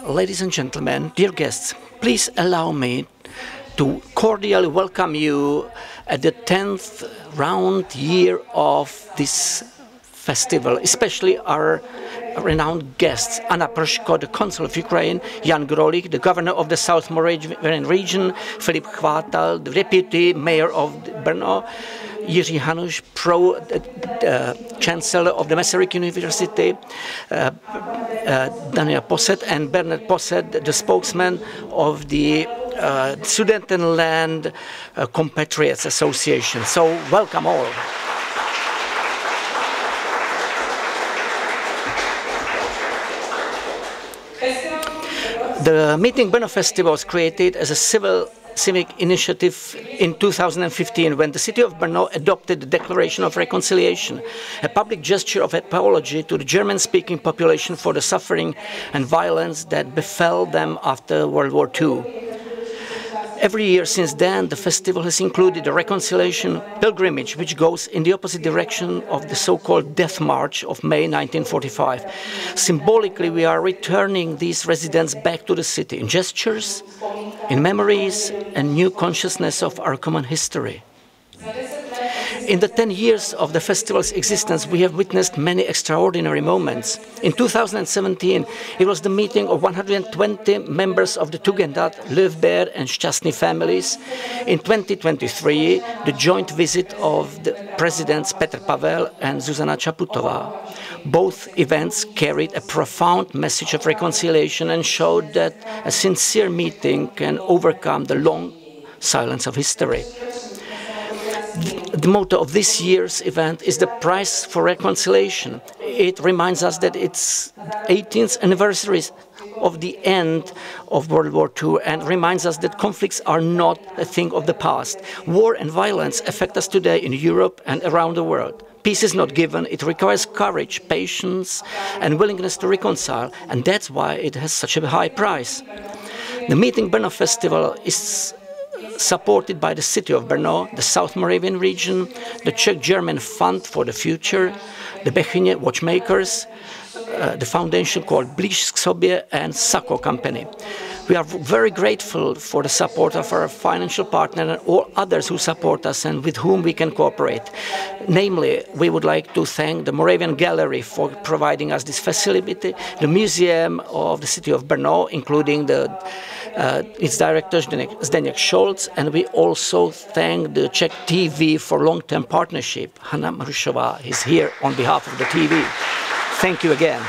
Ladies and gentlemen, dear guests, please allow me to cordially welcome you at the 10th round year of this festival, especially our renowned guests, Anna Proshko, the Consul of Ukraine, Jan Grolich, the Governor of the South Moravian region, Filip Chvátal, the Deputy Mayor of Brno, Jiří Hanuš, Chancellor of the Masaryk University, Daniel Posset, and Bernard Posset, the spokesman of the Sudetenland Compatriots Association. So welcome all. The Meeting Brno Festival was created as a civic initiative in 2015 when the city of Brno adopted the Declaration of Reconciliation, a public gesture of apology to the German-speaking population for the suffering and violence that befell them after World War II. Every year since then, the festival has included a reconciliation pilgrimage which goes in the opposite direction of the so-called Death March of May 1945. Symbolically, we are returning these residents back to the city in gestures, in memories, and new consciousness of our common history. In the 10 years of the festival's existence, we have witnessed many extraordinary moments. In 2017, it was the meeting of 120 members of the Tugendhat, Löwber and Šťastný families. In 2023, the joint visit of the presidents Petr Pavel and Zuzana Čaputová. Both events carried a profound message of reconciliation and showed that a sincere meeting can overcome the long silence of history. The motto of this year's event is the Prize for Reconciliation. It reminds us that it's 18th anniversary of the end of World War II and reminds us that conflicts are not a thing of the past. War and violence affect us today in Europe and around the world. Peace is not given, it requires courage, patience and willingness to reconcile, and that's why it has such a high price. The Meeting Brno Festival is supported by the city of Brno, the South Moravian region, the Czech-German Fund for the Future, the Bechyně Watchmakers, the foundation called Blíž k sobě and Sako Company. We are very grateful for the support of our financial partner and all others who support us and with whom we can cooperate. Namely, we would like to thank the Moravian Gallery for providing us this facility, the Museum of the City of Brno, including its director Zdeněk Scholz, and we also thank the Czech TV for long-term partnership. Hanna Marušová is here on behalf of the TV. Thank you again.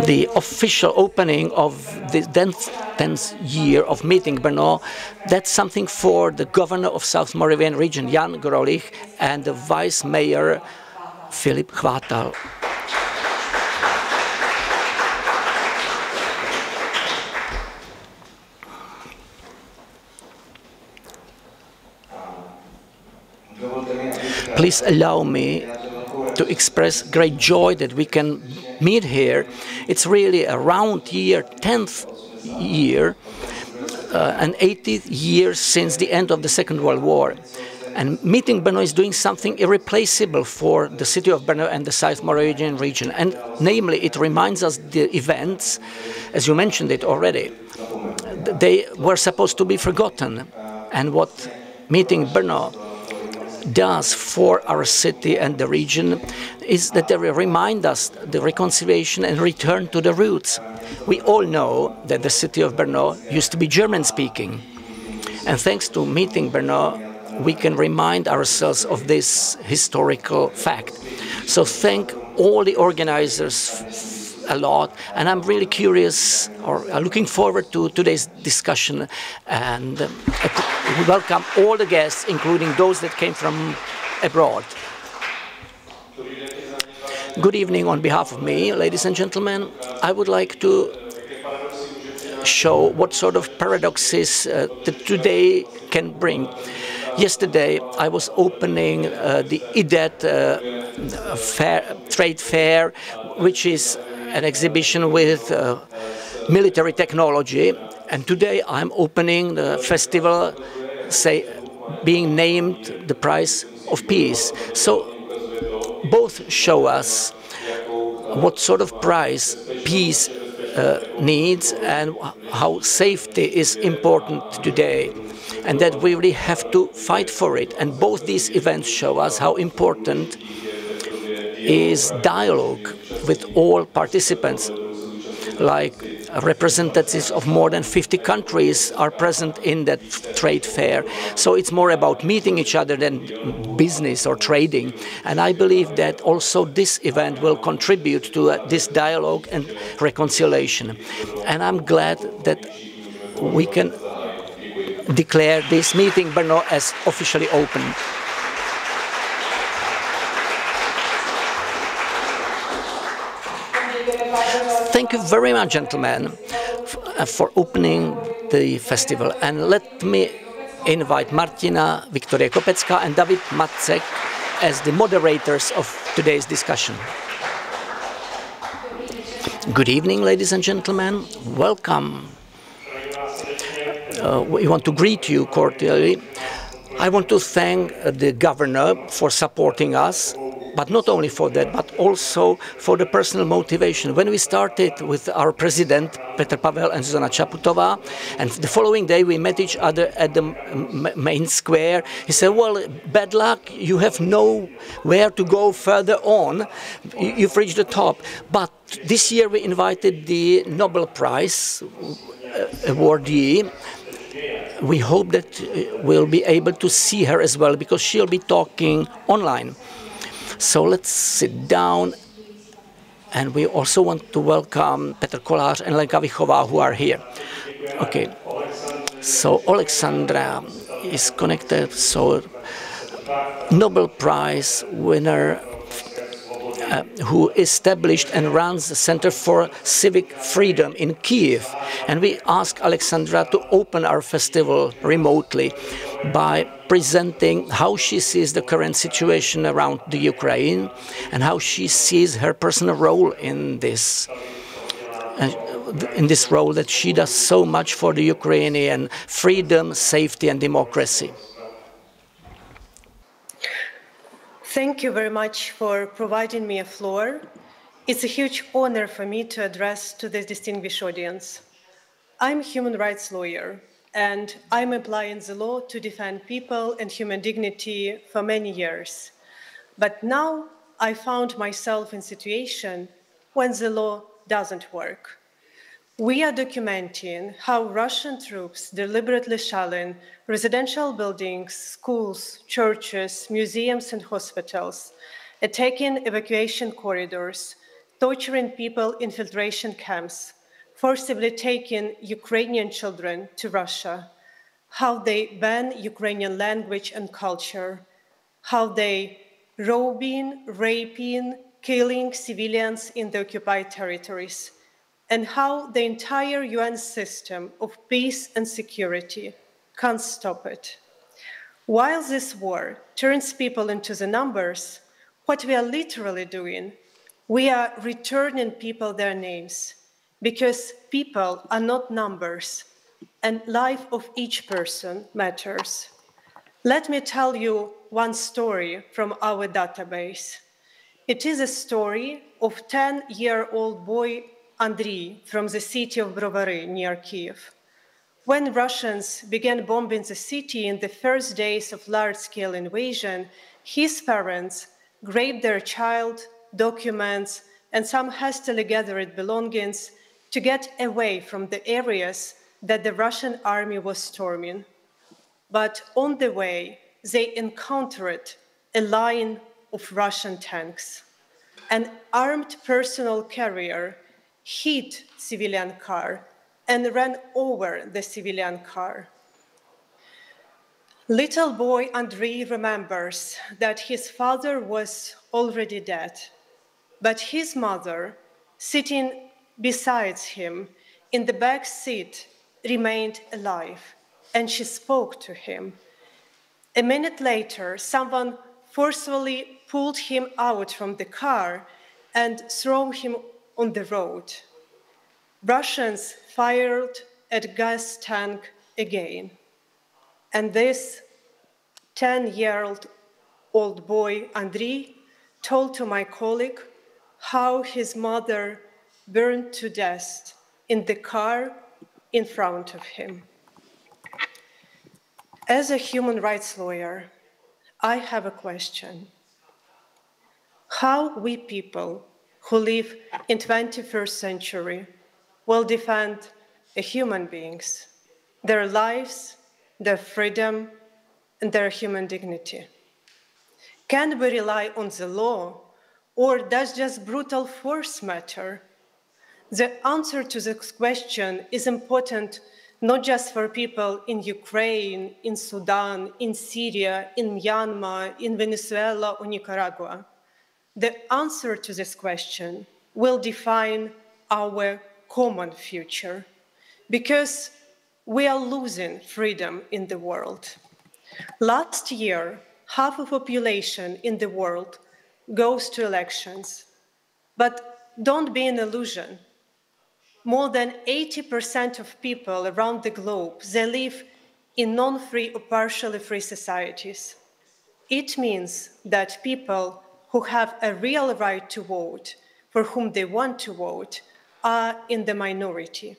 The official opening of the 10th year of Meeting Brno, that's something for the governor of South Moravian region, Jan Grolich, and the vice mayor, Filip Chvátal. Please allow me to express great joy that we can meet here. It's really a round year, 10th year, and 80th year since the end of the Second World War. And Meeting Brno is doing something irreplaceable for the city of Brno and the South Moravian region. And namely, it reminds us the events, as you mentioned it already, they were supposed to be forgotten. And what Meeting Brno does for our city and the region is that they remind us the reconciliation and return to the roots. We all know that the city of Brno used to be German-speaking, and thanks to Meeting Brno, we can remind ourselves of this historical fact. So thank all the organizers a lot, and I'm really curious or looking forward to today's discussion, and welcome all the guests, including those that came from abroad. Good evening on behalf of me, ladies and gentlemen. I would like to show what sort of paradoxes that today can bring. Yesterday, I was opening the IDET trade fair, which is an exhibition with military technology, and today I'm opening the festival, being named the Prize of Peace. So both show us what sort of price peace needs and how safety is important today, and that we really have to fight for it. And both these events show us how important is dialogue with all participants. Like representatives of more than 50 countries are present in that trade fair. So it's more about meeting each other than business or trading. And I believe that also this event will contribute to this dialogue and reconciliation. And I'm glad that we can declare this Meeting Brno as officially open. Thank you very much, gentlemen, for opening the festival. And let me invite Martina Viktorie Kopecká and David Macek as the moderators of today's discussion. Good evening, ladies and gentlemen. Welcome. We want to greet you cordially. I want to thank the governor for supporting us, but not only for that, but also for the personal motivation. When we started with our president, Petr Pavel and Zuzana Čaputová, and the following day we met each other at the main square, he said, well, bad luck, you have nowhere to go further on, you've reached the top. But this year we invited the Nobel Prize awardee. We hope that we'll be able to see her as well, because she'll be talking online. So let's sit down, and we also want to welcome Petr Kolář and Lenka Víchová, who are here. Okay, so Oleksandra is connected, so Nobel Prize winner who established and runs the Center for Civic Freedom in Kyiv. And we asked Oleksandra to open our festival remotely by presenting how she sees the current situation around the Ukraine and how she sees her personal role in this role that she does so much for the Ukrainian freedom, safety and democracy. Thank you very much for providing me a floor. It's a huge honor for me to address to this distinguished audience. I'm a human rights lawyer, and I'm applying the law to defend people and human dignity for many years. But now I found myself in a situation when the law doesn't work. We are documenting how Russian troops deliberately shelling residential buildings, schools, churches, museums, and hospitals, attacking evacuation corridors, torturing people in infiltration camps, forcibly taking Ukrainian children to Russia, how they ban Ukrainian language and culture, how they robbing, raping, killing civilians in the occupied territories, and how the entire UN system of peace and security can't stop it. While this war turns people into the numbers, what we are literally doing, we are returning people their names, because people are not numbers, and life of each person matters. Let me tell you one story from our database. It is a story of 10-year-old boy Andriy from the city of Brovary near Kyiv. When Russians began bombing the city in the first days of large-scale invasion, his parents grabbed their child, documents, and some hastily gathered belongings to get away from the areas that the Russian army was storming. But on the way, they encountered a line of Russian tanks. An armed personal carrier hit civilian car and ran over the civilian car. Little boy Andriy remembers that his father was already dead, but his mother, sitting beside him in the back seat, remained alive, and she spoke to him. A minute later, someone forcefully pulled him out from the car and threw him on the road. Russians fired at gas tank again. And this 10-year-old boy, Andriy, told to my colleague how his mother burned to death in the car in front of him. As a human rights lawyer, I have a question. How we people who live in 21st century will defend human beings, their lives, their freedom, and their human dignity? Can we rely on the law, or does just brutal force matter? The answer to this question is important not just for people in Ukraine, in Sudan, in Syria, in Myanmar, in Venezuela, or Nicaragua. The answer to this question will define our common future, because we are losing freedom in the world. Last year, half of the population in the world goes to elections. But don't be an illusion. More than 80% of people around the globe, they live in non-free or partially free societies. It means that people who have a real right to vote, for whom they want to vote, are in the minority.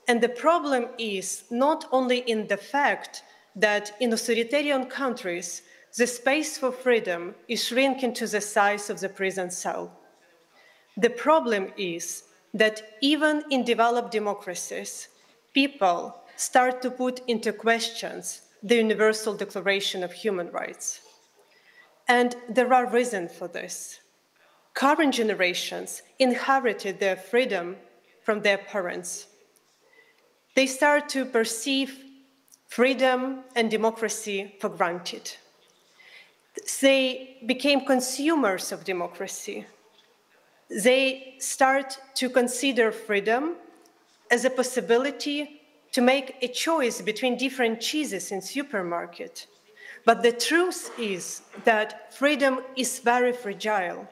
And the problem is not only in the fact that in authoritarian countries, the space for freedom is shrinking to the size of the prison cell. The problem is that even in developed democracies, people start to put into questions the Universal Declaration of Human Rights. And there are reasons for this. Current generations inherited their freedom from their parents. They start to perceive freedom and democracy for granted. They became consumers of democracy. They start to consider freedom as a possibility to make a choice between different cheeses in supermarket. But the truth is that freedom is very fragile.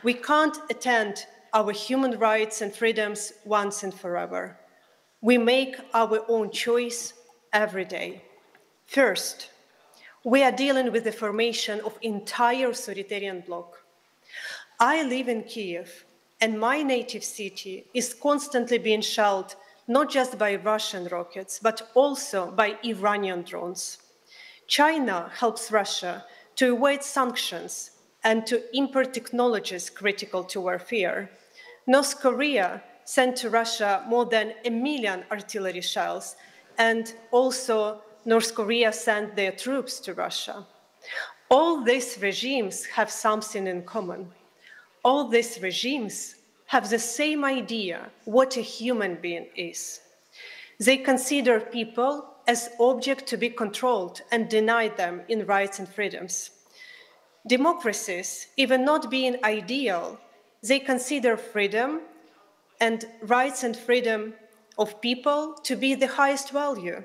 We can't attend our human rights and freedoms once and forever. We make our own choice every day. First, we are dealing with the formation of entire authoritarian bloc. I live in Kiev, and my native city is constantly being shelled not just by Russian rockets, but also by Iranian drones. China helps Russia to avoid sanctions and to import technologies critical to warfare. North Korea sent to Russia more than 1 million artillery shells, and also North Korea sent their troops to Russia. All these regimes have something in common. All these regimes have the same idea what a human being is. They consider people as objects to be controlled and deny them in rights and freedoms. Democracies, even not being ideal, they consider freedom and rights and freedom of people to be the highest value.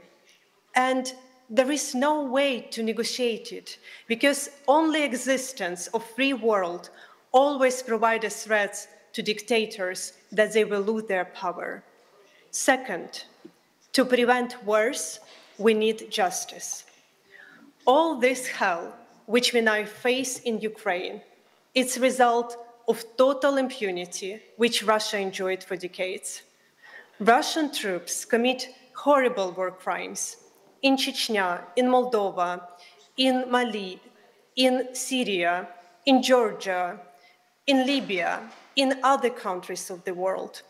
And there is no way to negotiate it, because only existence of free world always provides threats to dictators that they will lose their power. Second, to prevent wars, we need justice. All this hell which we now face in Ukraine, it's a result of total impunity which Russia enjoyed for decades. Russian troops commit horrible war crimes in Chechnya, in Moldova, in Mali, in Syria, in Georgia, in Libya, in other countries of the world.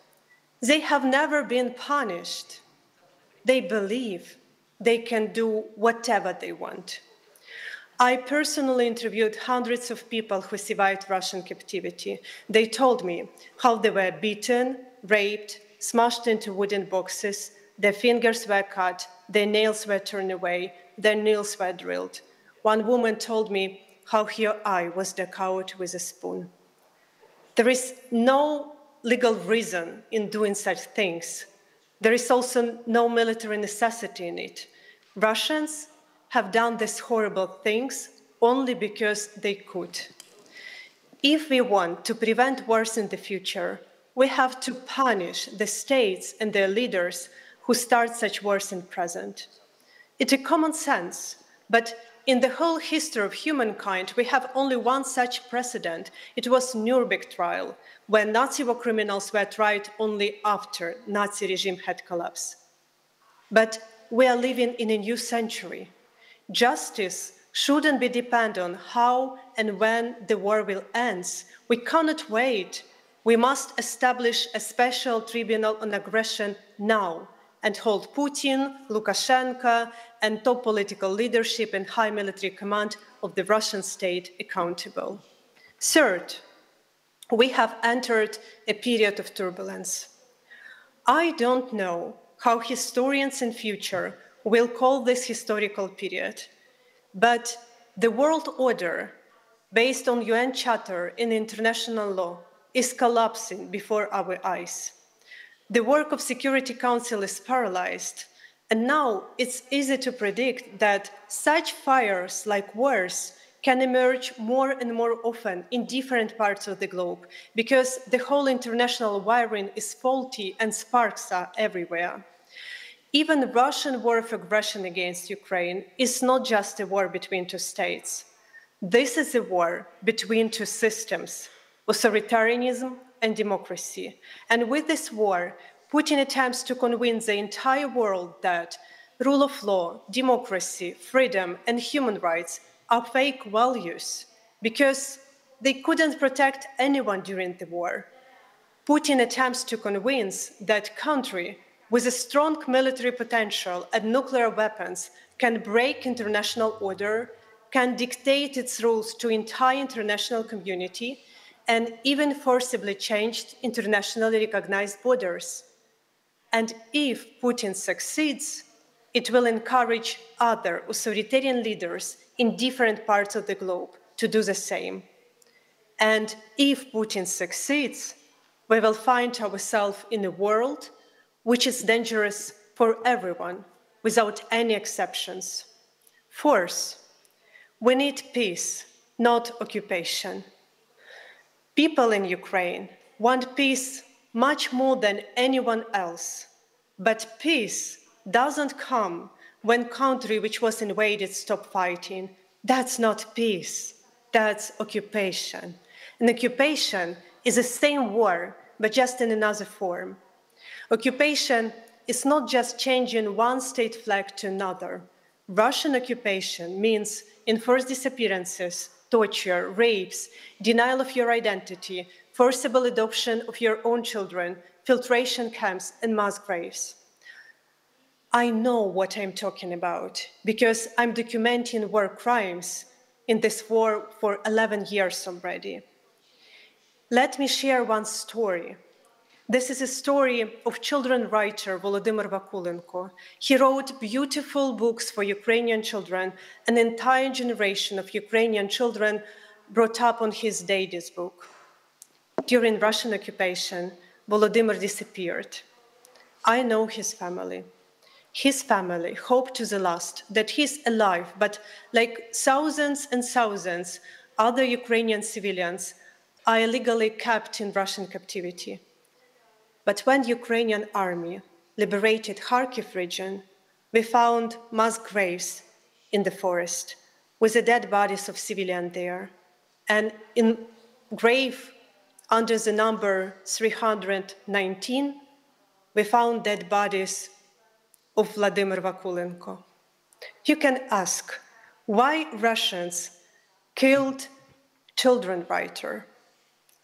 They have never been punished. They believe they can do whatever they want. I personally interviewed hundreds of people who survived Russian captivity. They told me how they were beaten, raped, smashed into wooden boxes, their fingers were cut, their nails were torn away, their nails were drilled. One woman told me how her eye was dug out with a spoon. There is no legal reason in doing such things. There is also no military necessity in it. Russians have done these horrible things only because they could. If we want to prevent wars in the future, we have to punish the states and their leaders who start such wars in present. It's a common sense, but in the whole history of humankind, we have only one such precedent. It was Nuremberg trial, when Nazi war criminals were tried only after Nazi regime had collapsed. But we are living in a new century. Justice shouldn't be dependent on how and when the war will end. We cannot wait. We must establish a special tribunal on aggression now and hold Putin, Lukashenko, and top political leadership and high military command of the Russian state accountable. Third, we have entered a period of turbulence. I don't know how historians in future will call this historical period, but the world order based on UN Charter and international law is collapsing before our eyes. The work of Security Council is paralyzed, and now it's easy to predict that such fires like wars can emerge more and more often in different parts of the globe because the whole international wiring is faulty and sparks are everywhere. Even the Russian war of aggression against Ukraine is not just a war between two states. This is a war between two systems, authoritarianism and democracy. And with this war, Putin attempts to convince the entire world that rule of law, democracy, freedom, and human rights are fake values because they couldn't protect anyone during the war. Putin attempts to convince that country with a strong military potential and nuclear weapons can break international order, can dictate its rules to entire international community, and even forcibly changed internationally recognized borders. And if Putin succeeds, it will encourage other authoritarian leaders in different parts of the globe to do the same. And if Putin succeeds, we will find ourselves in a world which is dangerous for everyone, without any exceptions. Fourth, we need peace, not occupation. People in Ukraine want peace much more than anyone else. But peace doesn't come when country which was invaded stop fighting. That's not peace, that's occupation. An occupation is the same war, but just in another form. Occupation is not just changing one state flag to another. Russian occupation means enforced disappearances, torture, rapes, denial of your identity, forcible adoption of your own children, filtration camps, and mass graves. I know what I'm talking about because I'm documenting war crimes in this war for 11 years already. Let me share one story. This is a story of children's writer Volodymyr Vakulenko. He wrote beautiful books for Ukrainian children. An entire generation of Ukrainian children brought up on his daddy's book. During Russian occupation, Volodymyr disappeared. I know his family. His family hoped to the last that he's alive, but like thousands and thousands other Ukrainian civilians are illegally kept in Russian captivity. But when the Ukrainian army liberated Kharkiv region, we found mass graves in the forest with the dead bodies of civilians there. And in grave under the number 319, we found dead bodies of Vladimir Vakulenko. You can ask, why Russians killed children's writer?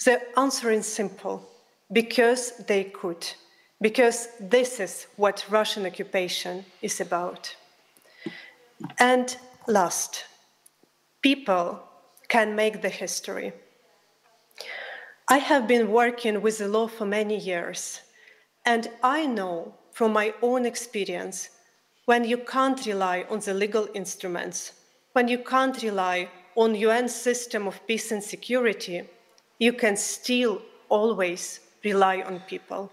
The answer is simple. Because they could, because this is what Russian occupation is about. And last, people can make the history. I have been working with the law for many years, and I know from my own experience, when you can't rely on the legal instruments, when you can't rely on UN system of peace and security, you can still always rely on people.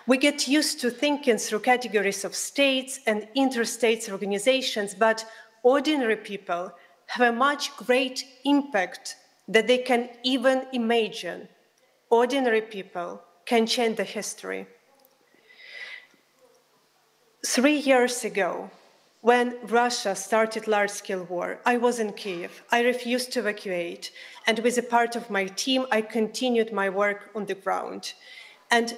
We get used to thinking through categories of states and interstate organizations, but ordinary people have a much greater impact than they can even imagine. Ordinary people can change the history. 3 years ago, When Russia started large-scale war, I was in Kiev. I refused to evacuate. And with a part of my team, I continued my work on the ground. And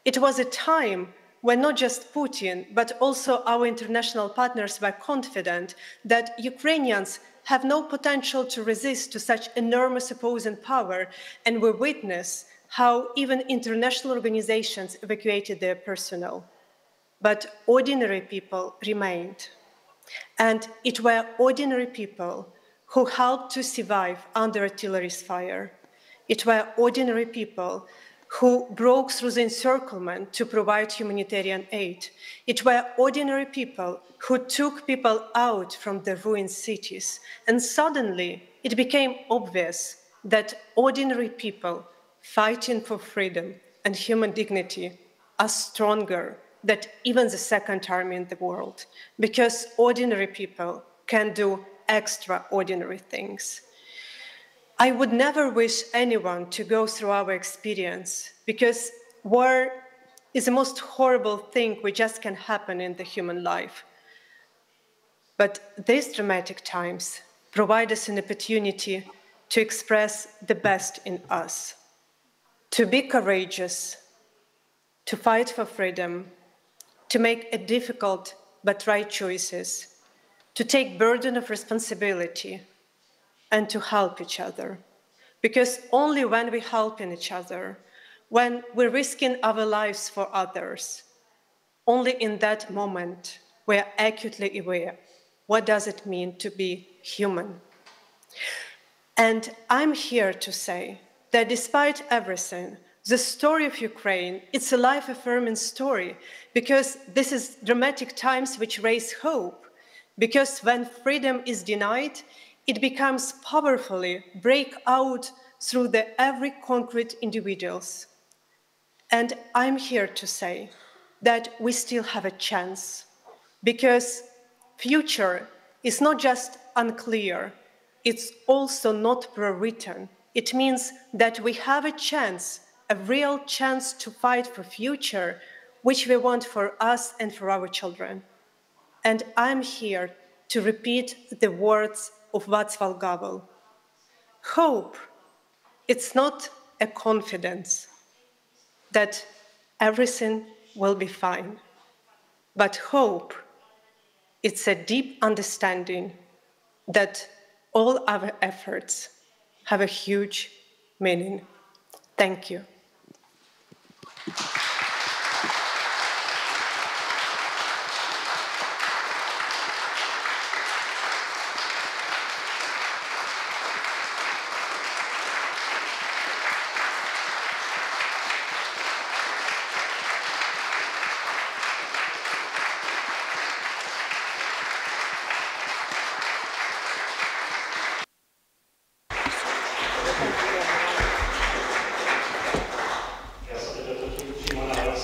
it was a time when not just Putin, but also our international partners were confident that Ukrainians have no potential to resist to such enormous opposing power, and we witnessed how even international organizations evacuated their personnel. But ordinary people remained. And it were ordinary people who helped to survive under artillery's fire. It were ordinary people who broke through the encirclement to provide humanitarian aid. It were ordinary people who took people out from the ruined cities. And suddenly it became obvious that ordinary people fighting for freedom and human dignity are stronger than even the second army in the world, because ordinary people can do extraordinary things. I would never wish anyone to go through our experience, because war is the most horrible thing which just can happen in the human life. But these dramatic times provide us an opportunity to express the best in us, to be courageous, to fight for freedom, to make a difficult but right choices, to take burden of responsibility, and to help each other. Because only when we help each other, when we're risking our lives for others, only in that moment we are acutely aware what does it mean to be human. And I'm here to say that despite everything, the story of Ukraine, it's a life-affirming story, because this is dramatic times which raise hope. Because when freedom is denied, it becomes powerfully break out through the every concrete individuals. And I'm here to say that we still have a chance, because future is not just unclear, it's also not pre-written. It means that we have a chance, a real chance to fight for future, which we want for us and for our children. And I'm here to repeat the words of Václav Havel. Hope, it's not a confidence that everything will be fine, but hope, it's a deep understanding that all our efforts have a huge meaning. Thank you.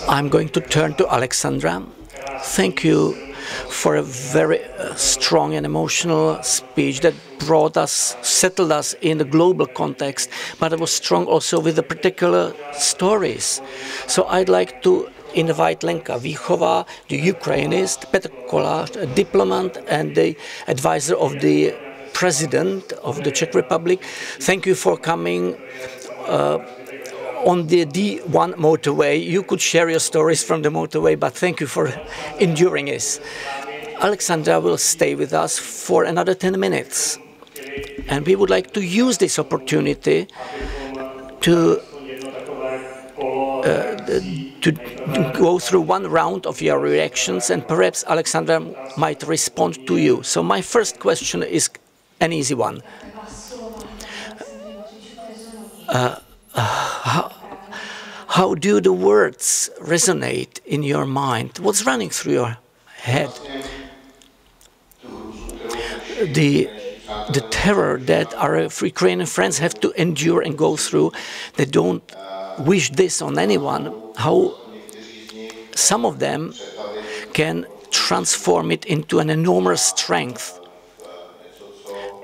I'm going to turn to Oleksandra. Thank you for a very strong and emotional speech that brought us, settled us in the global context, but it was strong also with the particular stories. So I'd like to invite Lenka Víchová, the Ukrainist, Petr Kolář, a diplomat and the advisor of the President of the Czech Republic. Thank you for coming on the D1 motorway. You could share your stories from the motorway, but thank you for enduring this. Oleksandra will stay with us for another 10 minutes. And we would like to use this opportunity to go through one round of your reactions, and perhaps Oleksandra might respond to you. So my first question is an easy one. How do the words resonate in your mind? What's running through your head? The terror that our Ukrainian friends have to endure and go through, they don't wish this on anyone. How some of them can transform it into an enormous strength,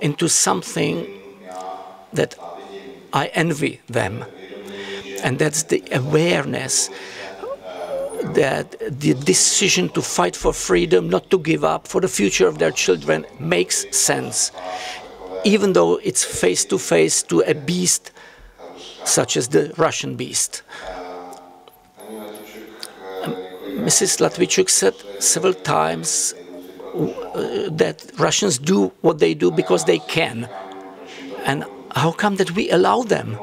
into something that I envy them. And that's the awareness that the decision to fight for freedom, not to give up, for the future of their children makes sense, even though it's face-to-face to a beast such as the Russian beast. Mrs. Matviichuk said several times that Russians do what they do because they can. And how come that we allow them?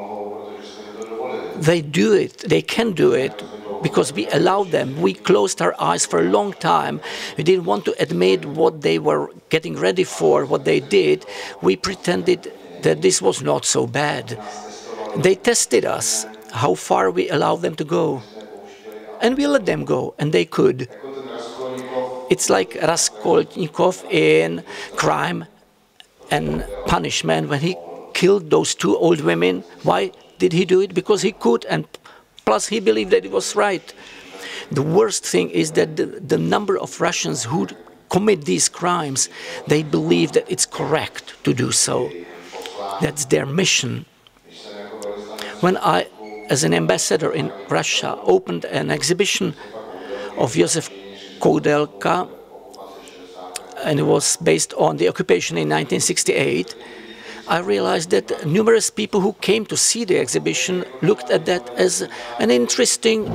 They do it, they can do it, because we allowed them. We closed our eyes for a long time. We didn't want to admit what they were getting ready for, what they did. We pretended that this was not so bad. They tested us, how far we allowed them to go. And we let them go, and they could. It's like Raskolnikov in Crime and Punishment, when he killed those two old women. Why did he do it? Because he could, and plus he believed that it was right. The worst thing is that the number of Russians who commit these crimes, they believe that it's correct to do so. That's their mission. When I, as an ambassador in Russia, opened an exhibition of Josef Koudelka, and it was based on the occupation in 1968, I realized that numerous people who came to see the exhibition looked at that as an interesting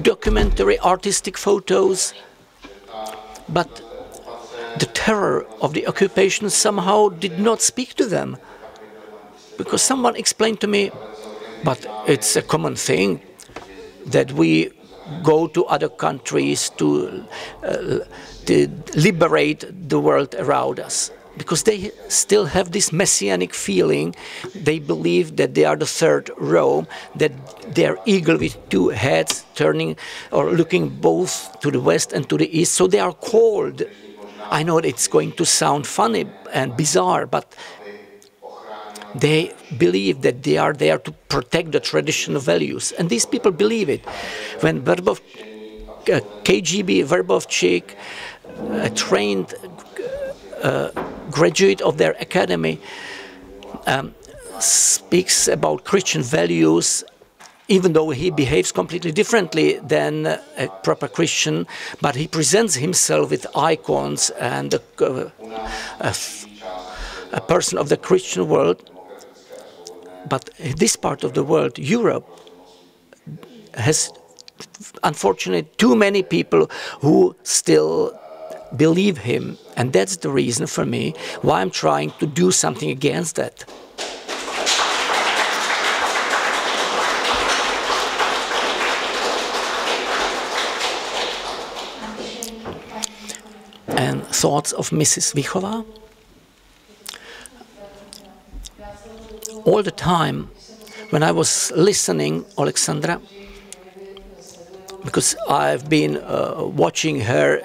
documentary, artistic photos, but the terror of the occupation somehow did not speak to them, because someone explained to me, but it's a common thing that we go to other countries to liberate the world around us. Because they still have this messianic feeling. They believe that they are the third Rome, that they're eagle with two heads, turning or looking both to the west and to the east. So they are called. I know it's going to sound funny and bizarre, but they believe that they are there to protect the traditional values. And these people believe it. When KGB Verbovchik, a trained graduate of their academy, speaks about Christian values, even though he behaves completely differently than a proper Christian, but he presents himself with icons and a person of the Christian world. But this part of the world, Europe, has unfortunately too many people who still believe him, and that's the reason for me why I'm trying to do something against that. And thoughts of Mrs. Víchová? All the time when I was listening, Oleksandra, because I've been watching her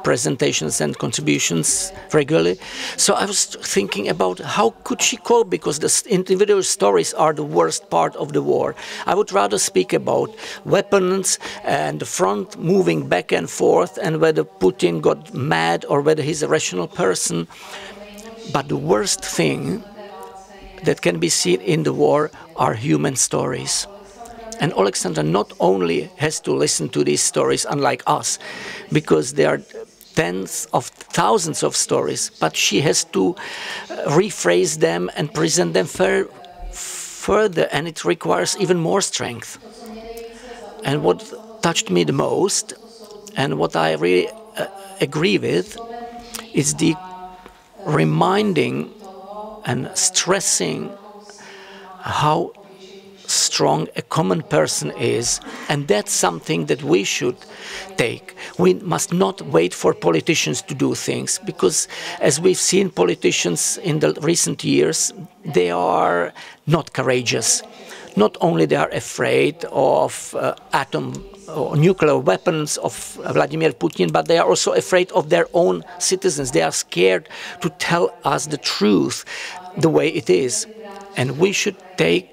presentations and contributions regularly, so I was thinking about how could she cope, because the individual stories are the worst part of the war. I would rather speak about weapons and the front moving back and forth, and whether Putin got mad or whether he's a rational person. But the worst thing that can be seen in the war are human stories. And Oleksandra not only has to listen to these stories, unlike us, because there are tens of thousands of stories, but she has to rephrase them and present them further, and it requires even more strength. And what touched me the most, and what I really agree with, is the reminding and stressing how strong a common person is, and that's something that we should take. We must not wait for politicians to do things, because as we've seen politicians in the recent years, they are not courageous. Not only they are afraid of atom or nuclear weapons of Vladimir Putin, but they are also afraid of their own citizens. They are scared to tell us the truth the way it is. And we should take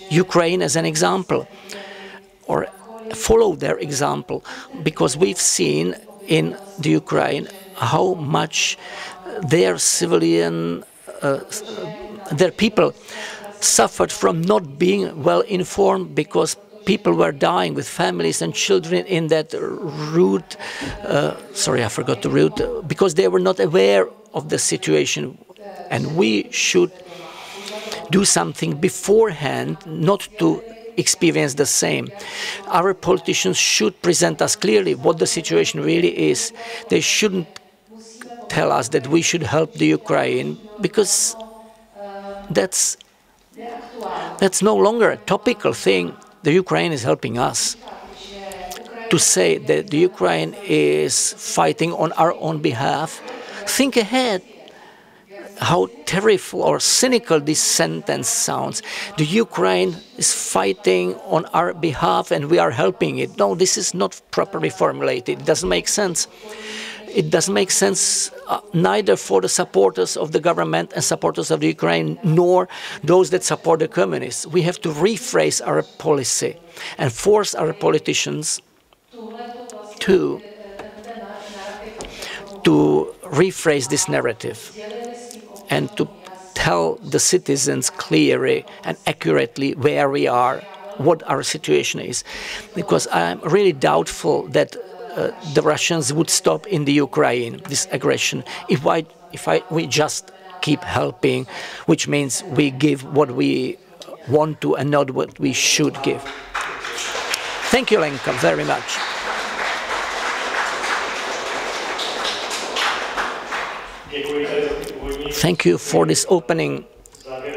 Ukraine as an example, or follow their example, because we've seen in the Ukraine how much their civilian, their people suffered from not being well informed, because people were dying with families and children in that route, sorry, I forgot the route, because they were not aware of the situation. And we should do something beforehand, not to experience the same. Our politicians should present us clearly what the situation really is. They shouldn't tell us that we should help the Ukraine, because that's no longer a topical thing. The Ukraine is helping us. To say that the Ukraine is fighting on our own behalf, think ahead how terrible or cynical this sentence sounds. The Ukraine is fighting on our behalf and we are helping it. No, this is not properly formulated. It doesn't make sense. It doesn't make sense neither for the supporters of the government and supporters of the Ukraine, nor those that support the communists. We have to rephrase our policy and force our politicians to rephrase this narrative and to tell the citizens clearly and accurately where we are, what our situation is. Because I'm really doubtful that the Russians would stop in the Ukraine, this aggression, if we just keep helping, which means we give what we want to and not what we should give. Thank you, Lenka, very much. Thank you for these opening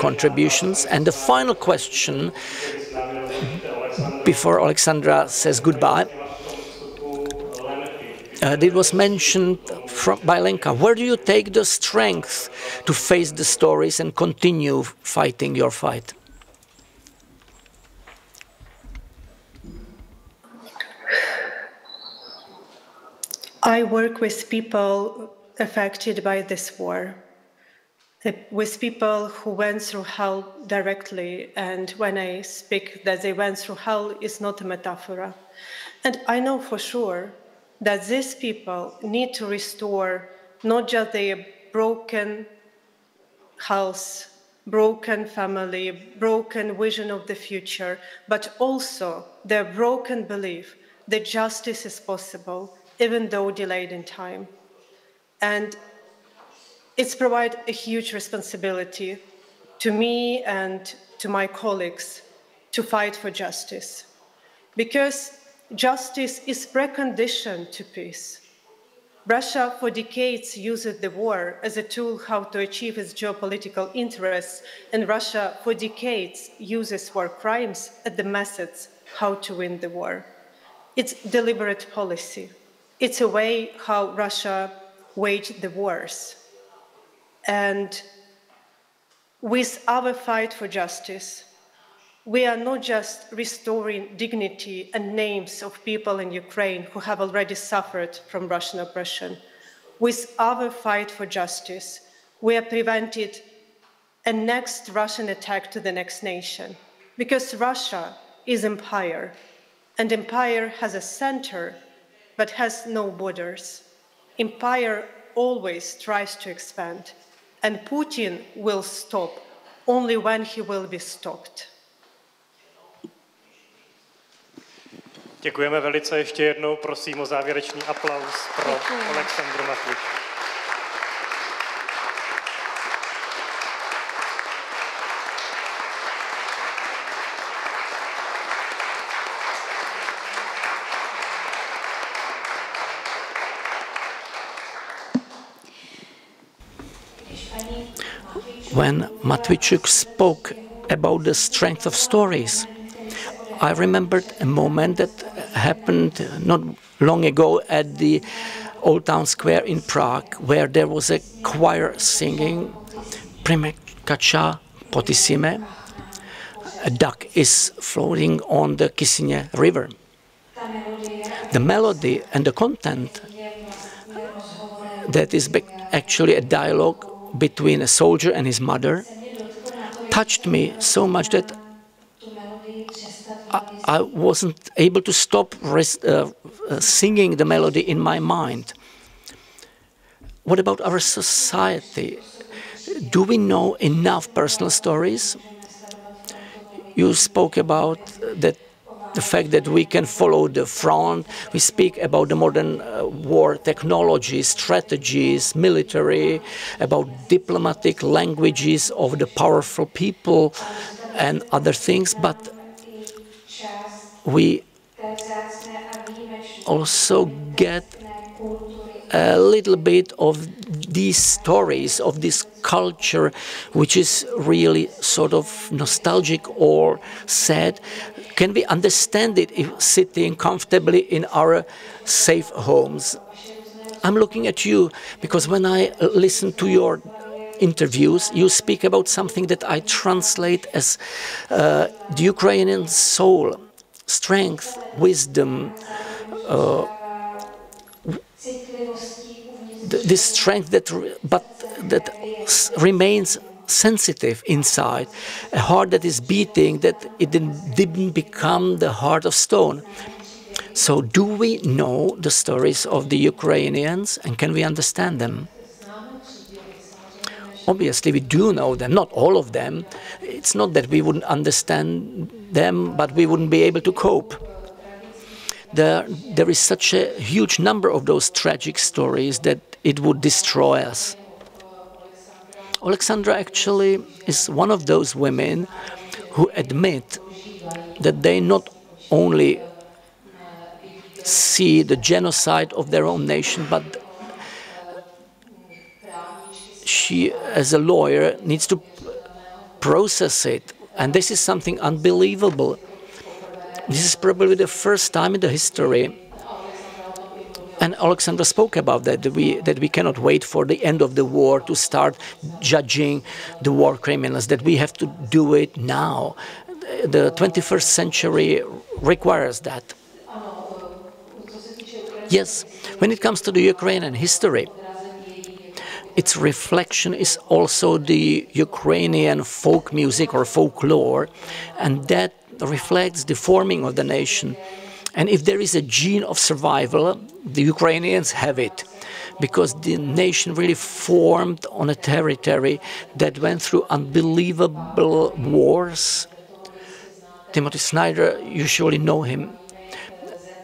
contributions. And the final question, before Oleksandra says goodbye, it was mentioned by Lenka. Where do you take the strength to face the stories and continue fighting your fight? I work with people affected by this war, with people who went through hell directly, and when I speak that they went through hell, it's not a metaphor. And I know for sure that these people need to restore not just their broken house, broken family, broken vision of the future, but also their broken belief that justice is possible, even though delayed in time. And it's provided a huge responsibility to me and to my colleagues to fight for justice, because justice is precondition to peace. Russia for decades used the war as a tool how to achieve its geopolitical interests, and Russia for decades uses war crimes as the methods how to win the war. It's deliberate policy. It's a way how Russia waged the wars. And with our fight for justice, we are not just restoring dignity and names of people in Ukraine who have already suffered from Russian oppression. With our fight for justice, we have prevented a next Russian attack to the next nation, because Russia is empire, and empire has a center, but has no borders. Empire always tries to expand, and Putin will stop only when he will be stopped. Děkujeme velice ještě jednou, prosím o závěrečný aplaus pro Oleksandru Matviichuk. When Matviichuk spoke about the strength of stories, I remembered a moment that happened not long ago at the Old Town Square in Prague, where there was a choir singing Primekača Potisime. A duck is floating on the Kysyně River. The melody and the content, that is actually a dialogue between a soldier and his mother, touched me so much that I wasn't able to stop singing the melody in my mind. What about our society? Do we know enough personal stories? You spoke about that the fact that we can follow the front. We speak about the modern war technologies, strategies, military, about diplomatic languages of the powerful people and other things, but we also get a little bit of these stories, of this culture, which is really sort of nostalgic or sad. Can we understand it if sitting comfortably in our safe homes? I'm looking at you because when I listen to your interviews, you speak about something that I translate as the Ukrainian soul, strength, wisdom, this strength that remains sensitive inside, a heart that is beating, that it didn't become the heart of stone. So do we know the stories of the Ukrainians and can we understand them? Obviously we do know them, not all of them. It's not that we wouldn't understand them, but we wouldn't be able to cope. There is such a huge number of those tragic stories that it would destroy us. Oleksandra actually is one of those women who admit that they not only see the genocide of their own nation, but she, as a lawyer, needs to process it. And this is something unbelievable. This is probably the first time in the history, and Oleksandra spoke about that, that we cannot wait for the end of the war to start judging the war criminals, that we have to do it now. The 21st century requires that. Yes, when it comes to the Ukrainian history, its reflection is also the Ukrainian folk music or folklore, and that reflects the forming of the nation. And if there is a gene of survival, the Ukrainians have it, because the nation really formed on a territory that went through unbelievable wars. Timothy Snyder, you surely know him.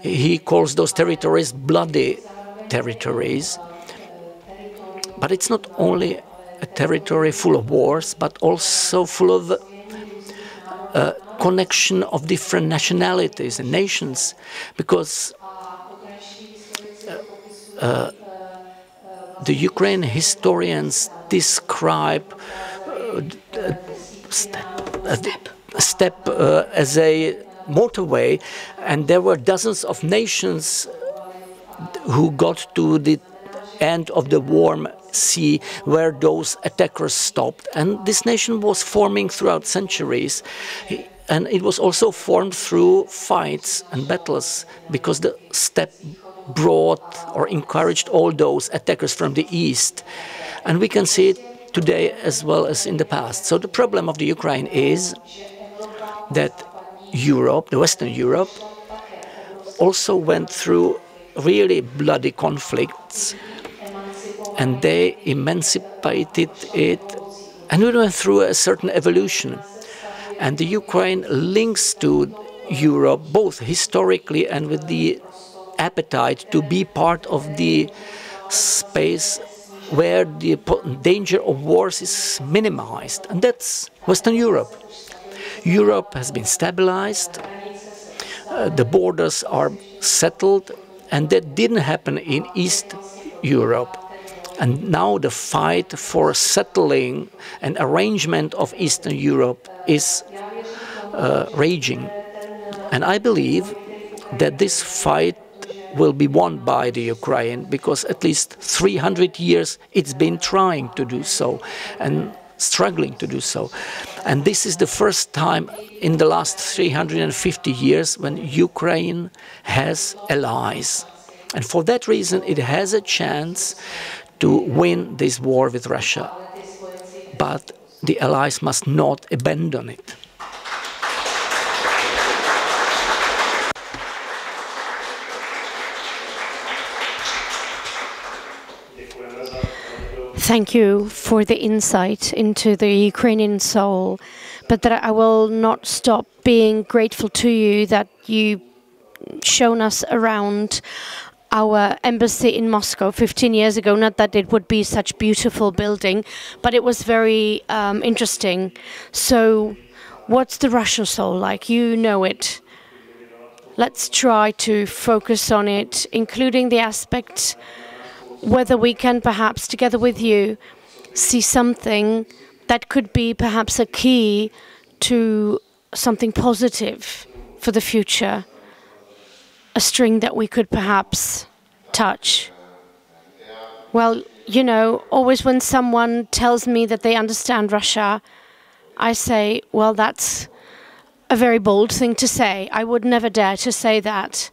He calls those territories bloody territories. But it's not only a territory full of wars, but also full of connection of different nationalities and nations, because the Ukrainian historians describe steppe as a motorway, and there were dozens of nations who got to the end of the warm sea where those attackers stopped. And this nation was forming throughout centuries. And it was also formed through fights and battles, because the steppe brought or encouraged all those attackers from the east. And we can see it today as well as in the past. So the problem of the Ukraine is that Europe, the Western Europe, also went through really bloody conflicts, and they emancipated it, and we went through a certain evolution. And the Ukraine links to Europe both historically and with the appetite to be part of the space where the danger of wars is minimized, and that's Western Europe. Europe has been stabilized, the borders are settled, and that didn't happen in East Europe. And now the fight for settling an arrangement of Eastern Europe is raging. And I believe that this fight will be won by the Ukraine, because at least 300 years it's been trying to do so and struggling to do so. And this is the first time in the last 350 years when Ukraine has allies. And for that reason it has a chance to win this war with Russia. But the allies must not abandon it. Thank you for the insight into the Ukrainian soul, but that I will not stop being grateful to you that you shown us around our embassy in Moscow 15 years ago. Not that it would be such beautiful building, but it was very interesting. So what's the Russian soul like? You know it. Let's try to focus on it, including the aspect whether we can perhaps, together with you, see something that could be perhaps a key to something positive for the future, a string that we could perhaps touch. Well, you know, always when someone tells me that they understand Russia, I say, well, that's a very bold thing to say. I would never dare to say that.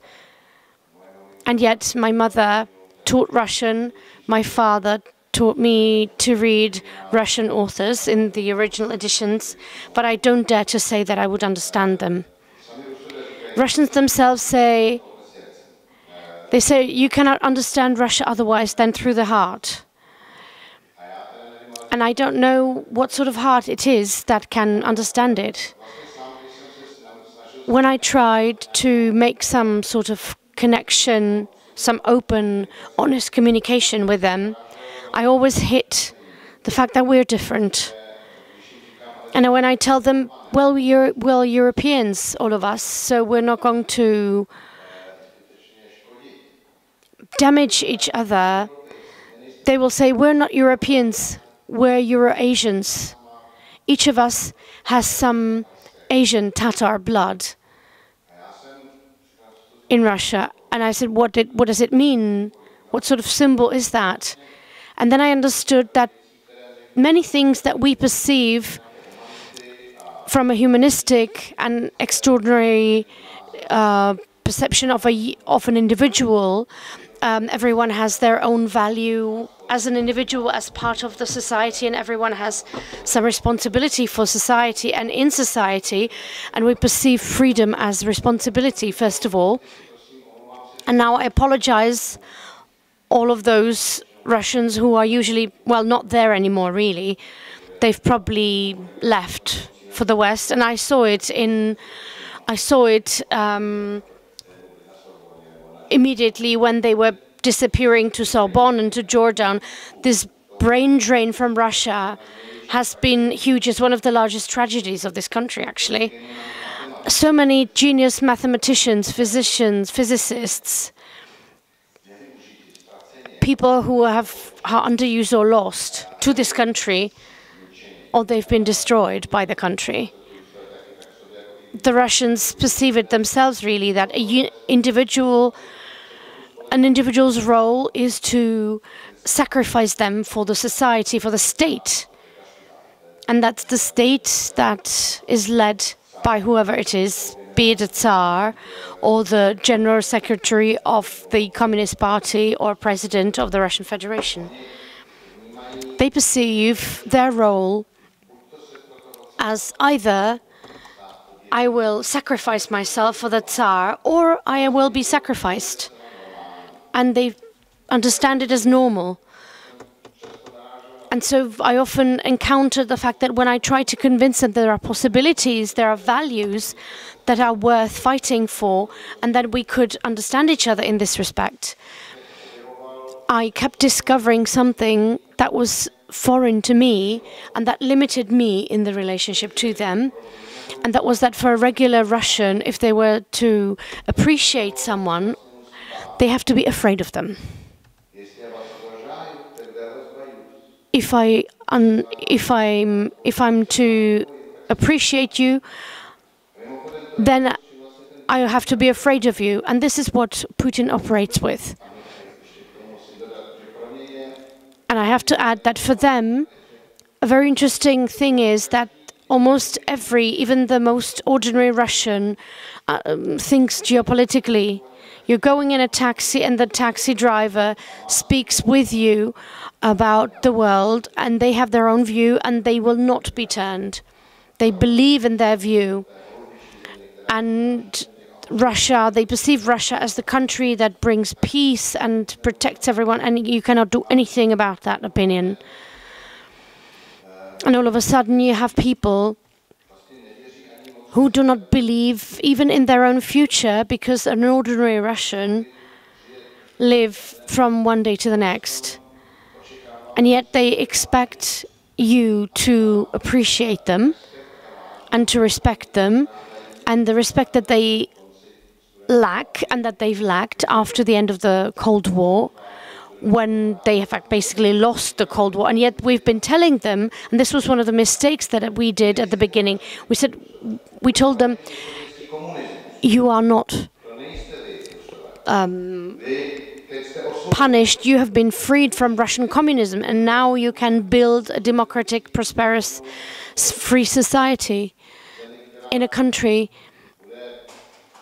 And yet my mother taught Russian, my father taught me to read Russian authors in the original editions, but I don't dare to say that I would understand them. Russians themselves say, you cannot understand Russia otherwise than through the heart. And I don't know what sort of heart it is that can understand it. When I tried to make some sort of connection, some open, honest communication with them, I always hit the fact that we're different. And when I tell them, well, we're Europeans, all of us, so we're not going to damage each other, they will say, we're not Europeans, we're Euro-Asians. Each of us has some Asian Tatar blood in Russia. And I said, what does it mean? What sort of symbol is that? And then I understood that many things that we perceive from a humanistic and extraordinary perception of an individual, everyone has their own value as an individual, as part of the society, and everyone has some responsibility for society and in society, and we perceive freedom as responsibility, first of all. And now I apologize all of those Russians who are usually, well, not there anymore, really. They've probably left for the West, and I saw it immediately when they were disappearing to Sorbonne and to Jordan. This brain drain from Russia has been huge. It's one of the largest tragedies of this country, actually. So many genius mathematicians, physicians, physicists, people who are underused or lost to this country, or they've been destroyed by the country. The Russians perceive it themselves, really, that an individual's role is to sacrifice them for the society, for the state. And that's the state that is led by whoever it is, be it a Tsar or the General Secretary of the Communist Party or President of the Russian Federation. They perceive their role as either I will sacrifice myself for the Tsar or I will be sacrificed. And they understand it as normal. And so I often encounter the fact that when I try to convince them there are possibilities, there are values that are worth fighting for, and that we could understand each other in this respect, I kept discovering something that was foreign to me and that limited me in the relationship to them. And that was that for a regular Russian, if they were to appreciate someone, they have to be afraid of them. If I'm to appreciate you, then I have to be afraid of you, and this is what Putin operates with. And I have to add that for them, a very interesting thing is that almost even the most ordinary Russian thinks geopolitically. You're going in a taxi and the taxi driver speaks with you about the world, and they have their own view and they will not be turned. They believe in their view. And Russia, they perceive Russia as the country that brings peace and protects everyone, and you cannot do anything about that opinion. And all of a sudden you have people who do not believe even in their own future, because an ordinary Russian live from one day to the next. And yet they expect you to appreciate them and to respect them, and the respect that they lack and that they've lacked after the end of the Cold War, when they have basically lost the Cold War. And yet we've been telling them, and this was one of the mistakes that we did at the beginning, we told them, you are not punished, you have been freed from Russian communism, and now you can build a democratic, prosperous, free society in a country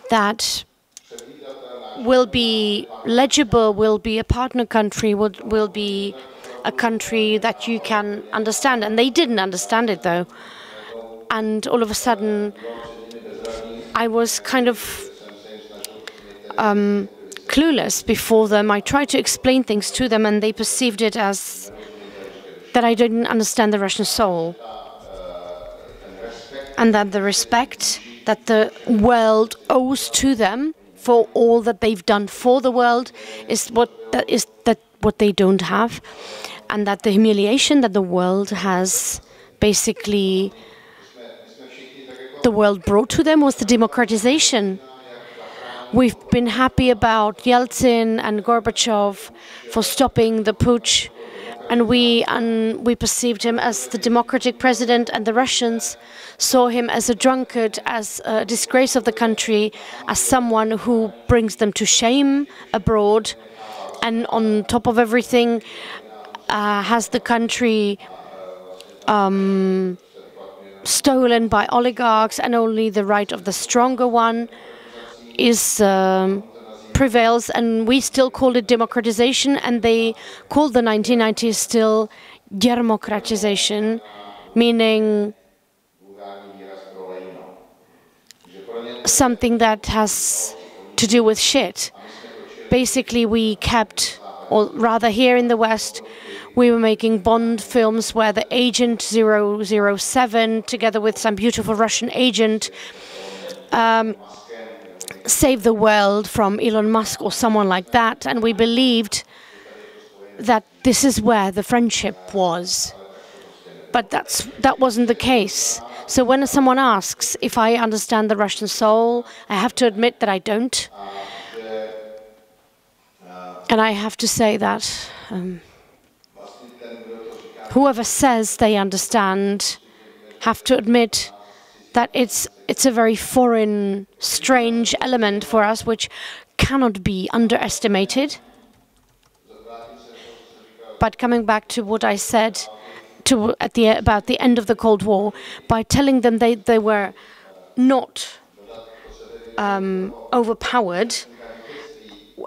that will be legible, will be a partner country, will be a country that you can understand. And they didn't understand it, though. And all of a sudden, I was kind of clueless before them. I tried to explain things to them, and they perceived it as that I didn't understand the Russian soul, and that the respect that the world owes to them for all that they've done for the world is what they don't have, and that the humiliation that the world has basically the world brought to them was the democratization. We've been happy about Yeltsin and Gorbachev for stopping the putsch, and we perceived him as the democratic president, and the Russians saw him as a drunkard, as a disgrace of the country, as someone who brings them to shame abroad, and on top of everything has the country stolen by oligarchs, and only the right of the stronger one prevails. And we still call it democratization, and they call the 1990s still democratization, meaning something that has to do with shit. Basically, we kept, or rather here in the West, we were making Bond films where the agent 007, together with some beautiful Russian agent, saved the world from Elon Musk or someone like that, and we believed that this is where the friendship was. But that wasn't the case. So when someone asks if I understand the Russian soul, I have to admit that I don't. And I have to say that whoever says they understand have to admit that it's a very foreign, strange element for us, which cannot be underestimated. But coming back to what I said about the end of the Cold War, by telling them they were not overpowered,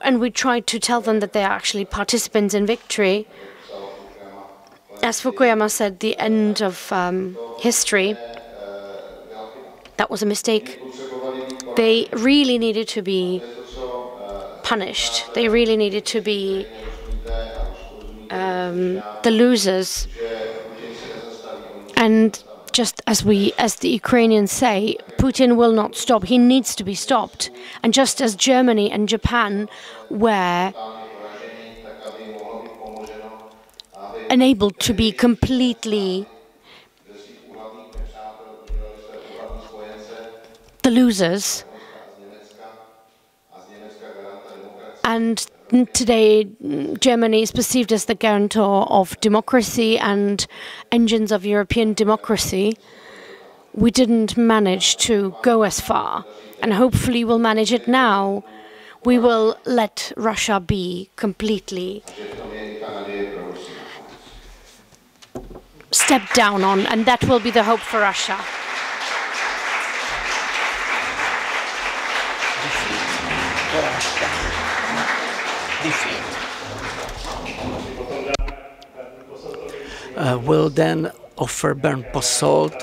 and we tried to tell them that they are actually participants in victory. As Fukuyama said, the end of history, that was a mistake. They really needed to be punished. They really needed to be the losers. And just as the Ukrainians say, Putin will not stop. He needs to be stopped. And just as Germany and Japan were unable to be completely the losers, and today Germany is perceived as the guarantor of democracy and engines of European democracy, we didn't manage to go as far, and hopefully we'll manage it now. We will let Russia be completely stepped down on, and that will be the hope for Russia. Will then offer Bernd Posselt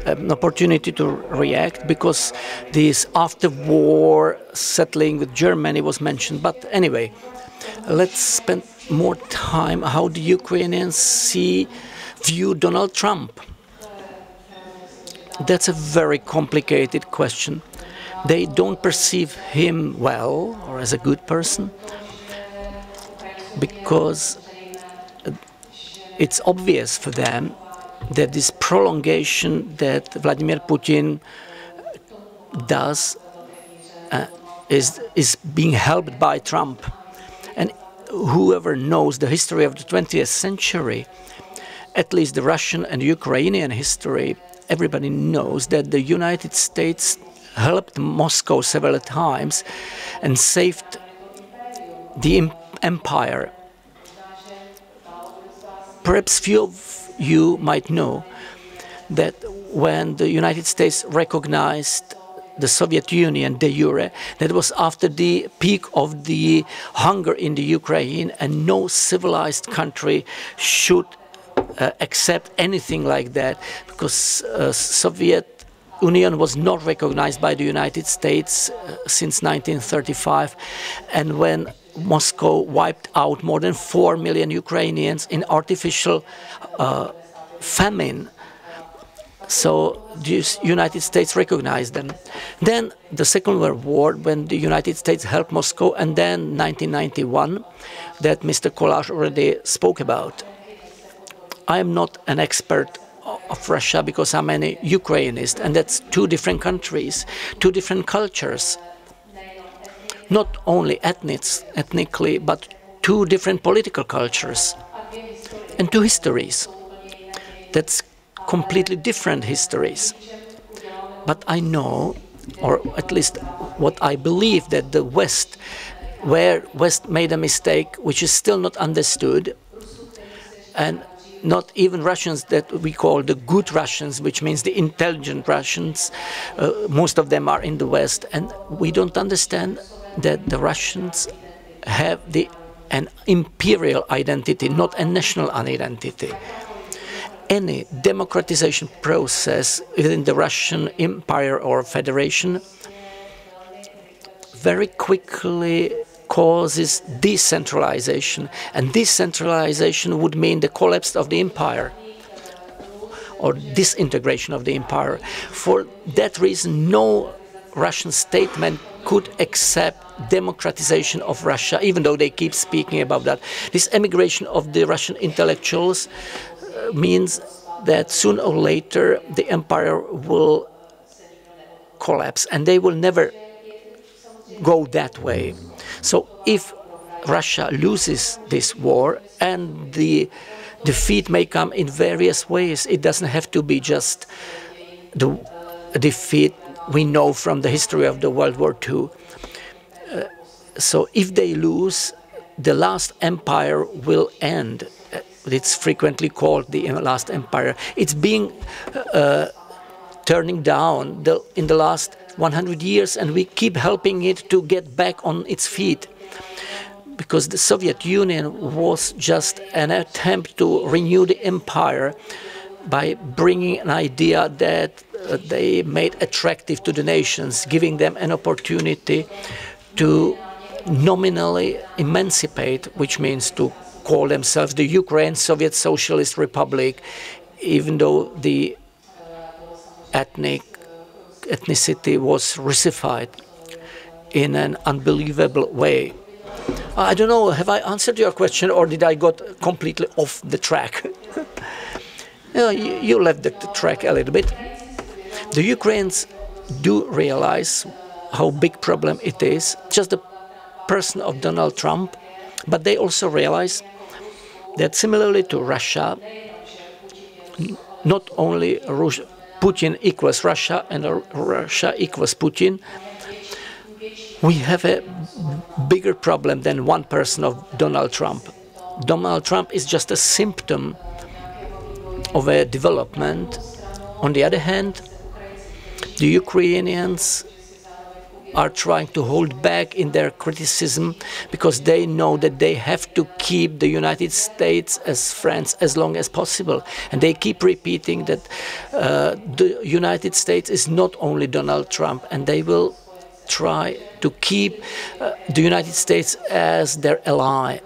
an opportunity to react because this after-war settling with Germany was mentioned. But anyway, let's spend more time how the Ukrainians view Donald Trump. That's a very complicated question. They don't perceive him well or as a good person because it's obvious for them that this prolongation that Vladimir Putin does is being helped by Trump. And whoever knows the history of the 20th century, at least the Russian and Ukrainian history, everybody knows that the United States helped Moscow several times and saved the empire. Perhaps few of you might know that when the United States recognized the Soviet Union de jure, that was after the peak of the hunger in the Ukraine, and no civilized country should accept anything like that, because Soviet Union was not recognized by the United States since 1935, and when Moscow wiped out more than 4 million Ukrainians in artificial famine. So the United States recognized them. Then the Second World War, when the United States helped Moscow, and then 1991, that Mr. Kolář already spoke about. I am not an expert of Russia because I'm an Ukrainist, and that's two different countries, two different cultures. Not only ethnically, but two different political cultures and two histories. That's completely different histories. But I know, or at least what I believe, that the West, where West made a mistake, which is still not understood, and not even Russians that we call the good Russians, which means the intelligent Russians, most of them are in the West, and we don't understand that the Russians have an imperial identity, not a national identity. Any democratization process within the Russian Empire or Federation very quickly causes decentralization, and decentralization would mean the collapse of the empire or disintegration of the empire. For that reason, no Russian statesman could accept democratization of Russia, even though they keep speaking about that. This emigration of the Russian intellectuals means that sooner or later the empire will collapse, and they will never go that way. So if Russia loses this war, and the defeat may come in various ways, it doesn't have to be just the defeat we know from the history of the World War II. So if they lose, the last empire will end. It's frequently called the last empire. It's being turning down in the last 100 years, and we keep helping it to get back on its feet. Because the Soviet Union was just an attempt to renew the empire by bringing an idea that they made attractive to the nations, giving them an opportunity to nominally emancipate, which means to call themselves the Ukraine Soviet Socialist Republic, even though the ethnicity was Russified in an unbelievable way. I don't know, have I answered your question, or did I got completely off the track? You left the track a little bit. The Ukrainians do realize how big problem it is, just the person of Donald Trump, but they also realize that similarly to Russia, not only Putin equals Russia and Russia equals Putin, we have a bigger problem than one person of Donald Trump. Donald Trump is just a symptom of a development. On the other hand, the Ukrainians are trying to hold back in their criticism because they know that they have to keep the United States as friends as long as possible. And they keep repeating that the United States is not only Donald Trump, and they will try to keep the United States as their ally,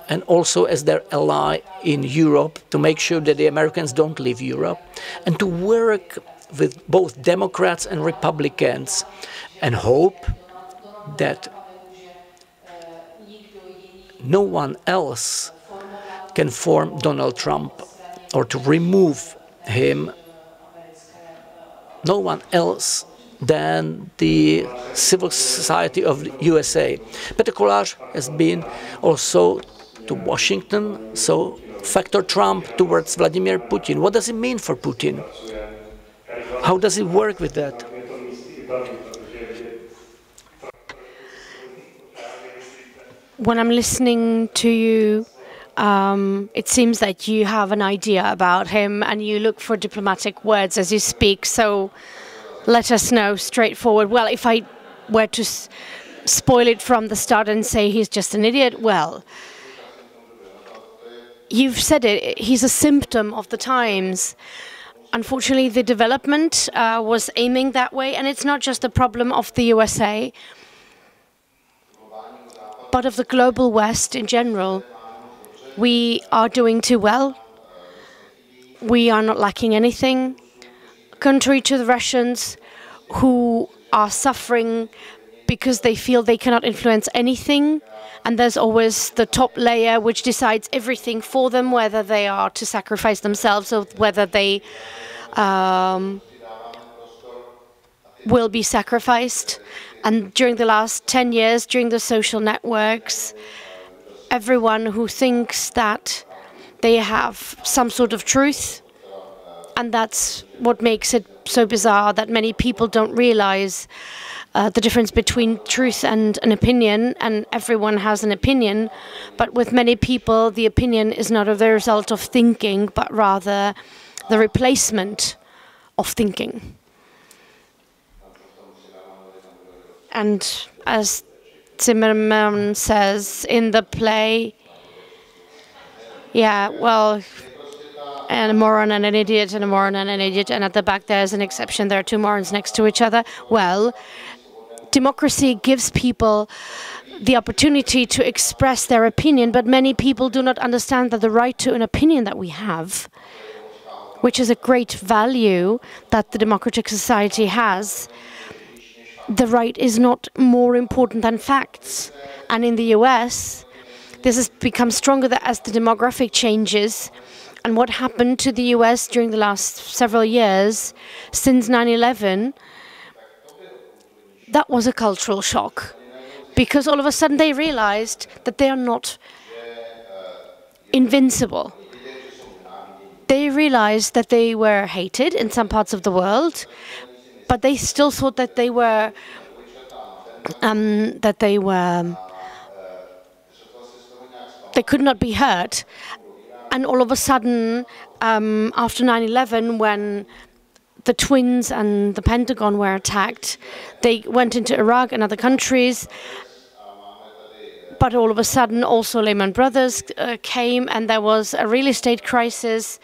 and also as their ally in Europe, to make sure that the Americans don't leave Europe, and to work with both Democrats and Republicans, and hope that no one else can form Donald Trump or to remove him, no one else than the civil society of the USA. Petr Kolář has been also to Washington, so factor Trump towards Vladimir Putin. What does it mean for Putin? How does it work with that? When I'm listening to you, it seems that you have an idea about him and you look for diplomatic words as you speak, so let us know straightforward. Well, if I were to spoil it from the start and say he's just an idiot, well, you've said it, he's a symptom of the times. Unfortunately, the development was aiming that way, and it's not just a problem of the USA, but of the global West in general. We are doing too well. We are not lacking anything. Contrary to the Russians, who are suffering because they feel they cannot influence anything, and there's always the top layer which decides everything for them, whether they are to sacrifice themselves or whether they will be sacrificed. And during the last 10 years, during the social networks, everyone who thinks that they have some sort of truth, and that's what makes it so bizarre that many people don't realize the difference between truth and an opinion, and everyone has an opinion, but with many people the opinion is not the result of thinking, but rather the replacement of thinking. And as Zimmerman says in the play, yeah, well, and a moron and an idiot and a moron and an idiot, and at the back there's an exception, there are two morons next to each other. Well, democracy gives people the opportunity to express their opinion, but many people do not understand that the right to an opinion that we have, which is a great value that the democratic society has, the right is not more important than facts. And in the US, this has become stronger as the demographic changes. And what happened to the US during the last several years, since 9/11, that was a cultural shock. Because all of a sudden they realized that they are not invincible. They realized that they were hated in some parts of the world, but they still thought that they were they could not be hurt. And all of a sudden, after 9/11, when the twins and the Pentagon were attacked, they went into Iraq and other countries. But all of a sudden, also Lehman Brothers came, and there was a real estate crisis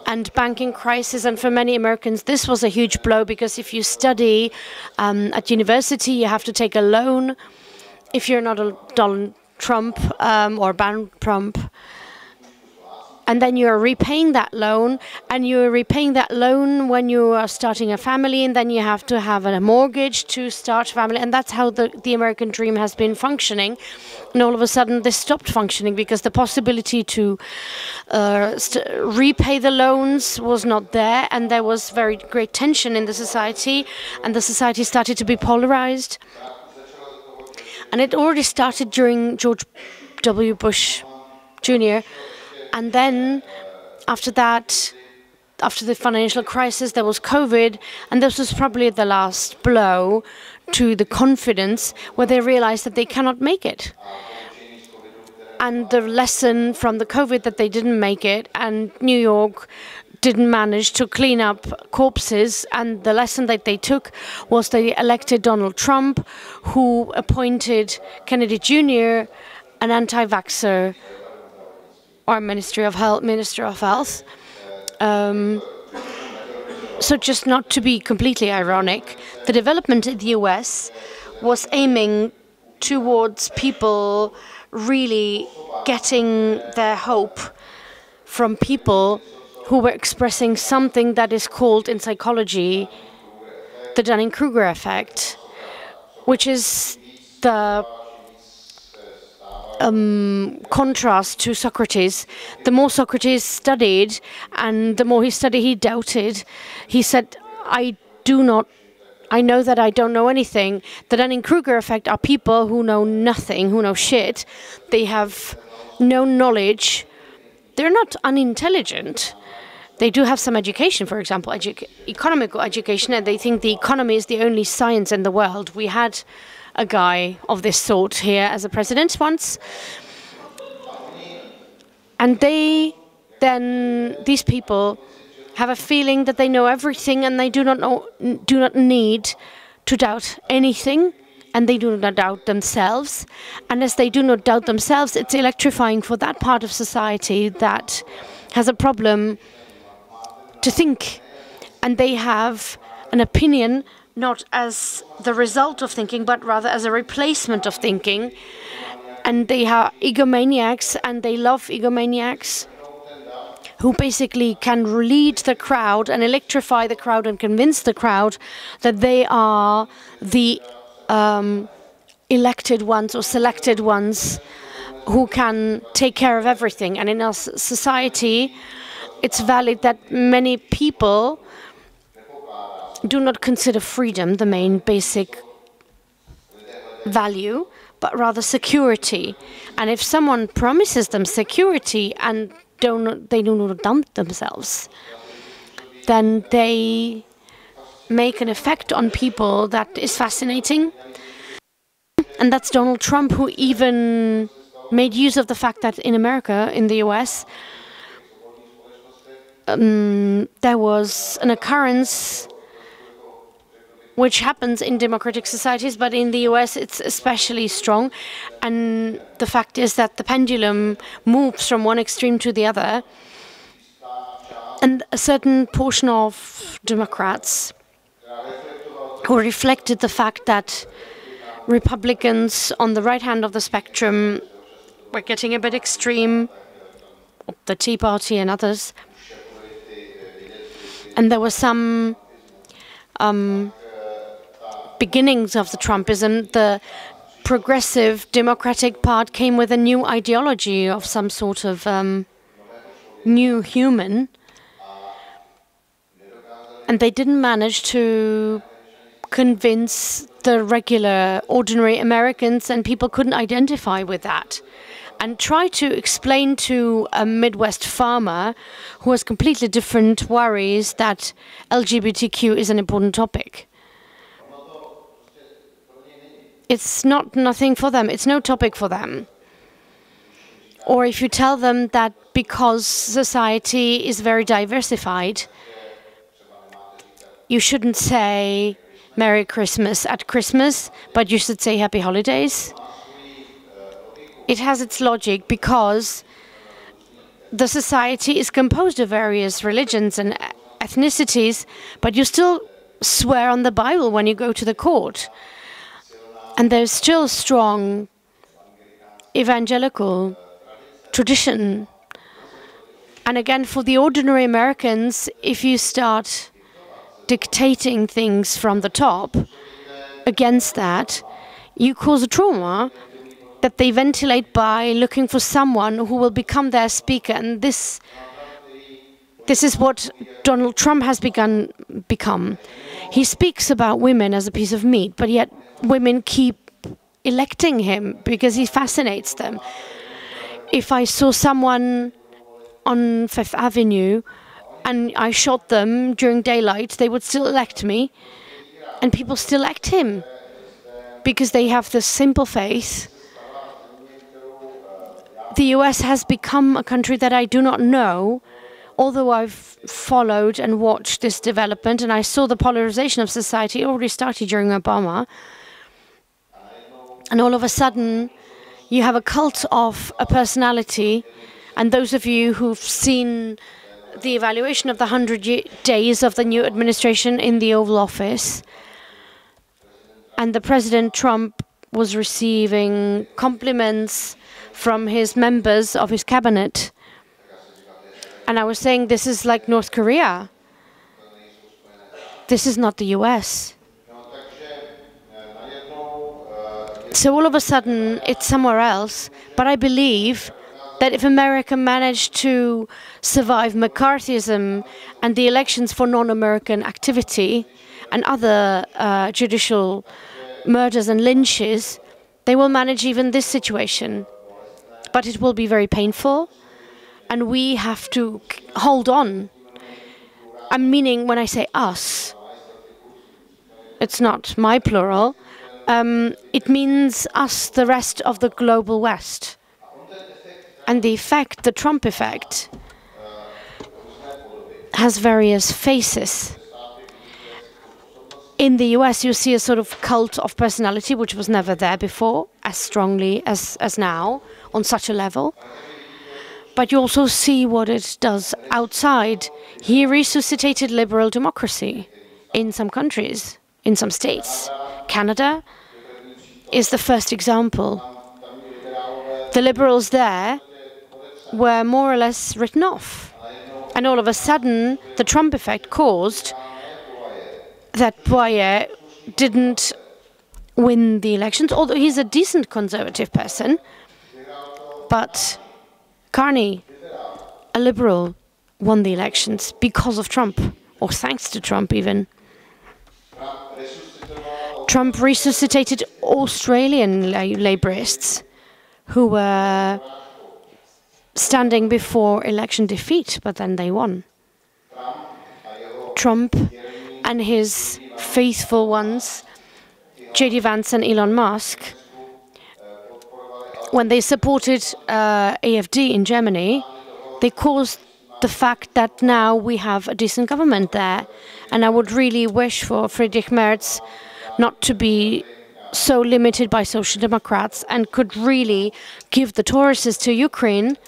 and banking crisis. And for many Americans, this was a huge blow, because if you study at university, you have to take a loan. If you're not a Donald Trump or Ban Trump, and then you're repaying that loan, and you're repaying that loan when you are starting a family, and then you have to have a mortgage to start a family, and that's how the American dream has been functioning. And all of a sudden this stopped functioning, because the possibility to repay the loans was not there, and there was very great tension in the society, and the society started to be polarized. And it already started during George W. Bush Jr., and then after that, after the financial crisis, there was COVID, and this was probably the last blow to the confidence, where they realized that they cannot make it. And the lesson from the COVID that they didn't make it, and New York didn't manage to clean up corpses, and the lesson that they took was they elected Donald Trump, who appointed Kennedy Jr., an anti-vaxxer, or Minister of Health. So just not to be completely ironic, the development in the US was aiming towards people really getting their hope from people who were expressing something that is called in psychology the Dunning-Kruger effect, which is the contrast to Socrates. The more Socrates studied, and the more he studied, he doubted. He said, I know that I don't know anything. The Dunning-Kruger effect are people who know nothing, who know shit. They have no knowledge. They're not unintelligent. They do have some education, for example, economical education, and they think the economy is the only science in the world. We had a guy of this sort here as a president once. And these people have a feeling that they know everything, and they do not need to doubt anything, and they do not doubt themselves. And as they do not doubt themselves, it's electrifying for that part of society that has a problem to think. And they have an opinion not as the result of thinking, but rather as a replacement of thinking. And they are egomaniacs, and they love egomaniacs who basically can lead the crowd and electrify the crowd and convince the crowd that they are the elected ones or selected ones who can take care of everything. And in our society, it's valid that many people do not consider freedom the main basic value, but rather security. And if someone promises them security and they do not dump themselves, then they make an effect on people that is fascinating. And that's Donald Trump, who even made use of the fact that in America, in the US, there was an occurrence which happens in democratic societies, but in the US it's especially strong. And the fact is that the pendulum moves from one extreme to the other. And a certain portion of Democrats who reflected the fact that Republicans on the right hand of the spectrum were getting a bit extreme, the Tea Party and others. And there were some beginnings of the Trumpism. The progressive democratic part came with a new ideology of some sort of new human, and they didn't manage to convince the regular, ordinary Americans, and people couldn't identify with that. And try to explain to a Midwest farmer who has completely different worries that LGBTQ is an important topic. It's nothing for them. It's no topic for them. Or if you tell them that because society is very diversified, you shouldn't say Merry Christmas at Christmas, but you should say Happy Holidays. It has its logic because the society is composed of various religions and ethnicities, but you still swear on the Bible when you go to the court. And there's still strong evangelical tradition. And again, for the ordinary Americans, if you start dictating things from the top against that, you cause a trauma that they ventilate by looking for someone who will become their speaker. And this is what Donald Trump has become. He speaks about women as a piece of meat, but yet women keep electing him because he fascinates them. If I saw someone on Fifth Avenue and I shot them during daylight, they would still elect me, and people still elect him because they have this simple faith. The US has become a country that I do not know although I've followed and watched this development, and I saw the polarization of society already started during Obama, and all of a sudden you have a cult of a personality, and those of you who've seen the evaluation of the 100 days of the new administration in the Oval Office, and the President Trump was receiving compliments from his members of his cabinet. And I was saying, this is like North Korea. This is not the US. So all of a sudden, it's somewhere else. But I believe that if America managed to survive McCarthyism and the elections for non-American activity and other judicial murders and lynches, they will manage even this situation. But it will be very painful, and we have to hold on. I'm meaning when I say us, it's not my plural, it means us, the rest of the global West. And the effect, the Trump effect, has various faces. In the US, you see a sort of cult of personality, which was never there before, as strongly as now, on such a level. But you also see what it does outside. He resuscitated liberal democracy in some countries, in some states. Canada is the first example. The liberals there were more or less written off. And all of a sudden, the Trump effect caused that Boyer didn't win the elections, although he's a decent conservative person. But Carney, a liberal, won the elections because of Trump, or thanks to Trump even. Trump resuscitated Australian laborists who were standing before election defeat, but then they won. Trump and his faithful ones, J.D. Vance and Elon Musk, when they supported AfD in Germany, they caused the fact that now we have a decent government there. And I would really wish for Friedrich Merz not to be so limited by Social Democrats and could really give the Tauruses to Ukraine.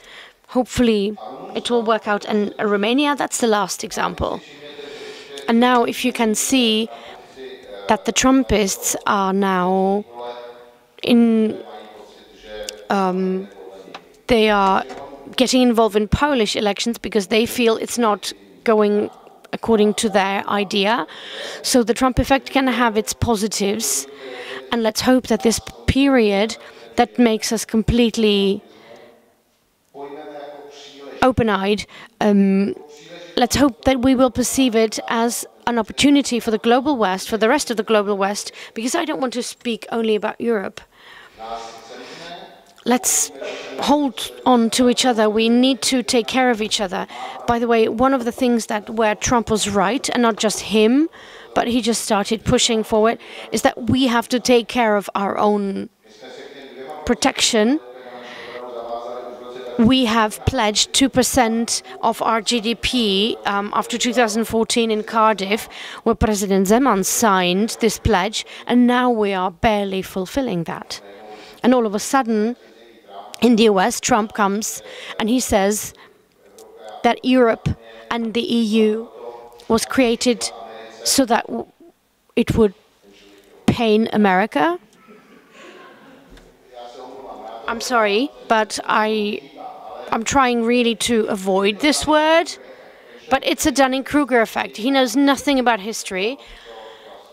Hopefully it will work out. And Romania, that's the last example. And now if you can see that the Trumpists are now in they are getting involved in Polish elections because they feel it's not going according to their idea. So the Trump effect can have its positives. And let's hope that this period that makes us completely open-eyed, let's hope that we will perceive it as an opportunity for the global West, for the rest of the global West, because I don't want to speak only about Europe. Let's hold on to each other. We need to take care of each other. By the way, one of the things that where Trump was right, and not just him, but he just started pushing forward, is that we have to take care of our own protection. We have pledged 2% of our GDP after 2014 in Cardiff, where President Zeman signed this pledge, and now we are barely fulfilling that. And all of a sudden, in the US, Trump comes and he says that Europe and the EU was created so that it would pain America. I'm sorry, but I'm trying really to avoid this word, but it's a Dunning-Kruger effect. He knows nothing about history.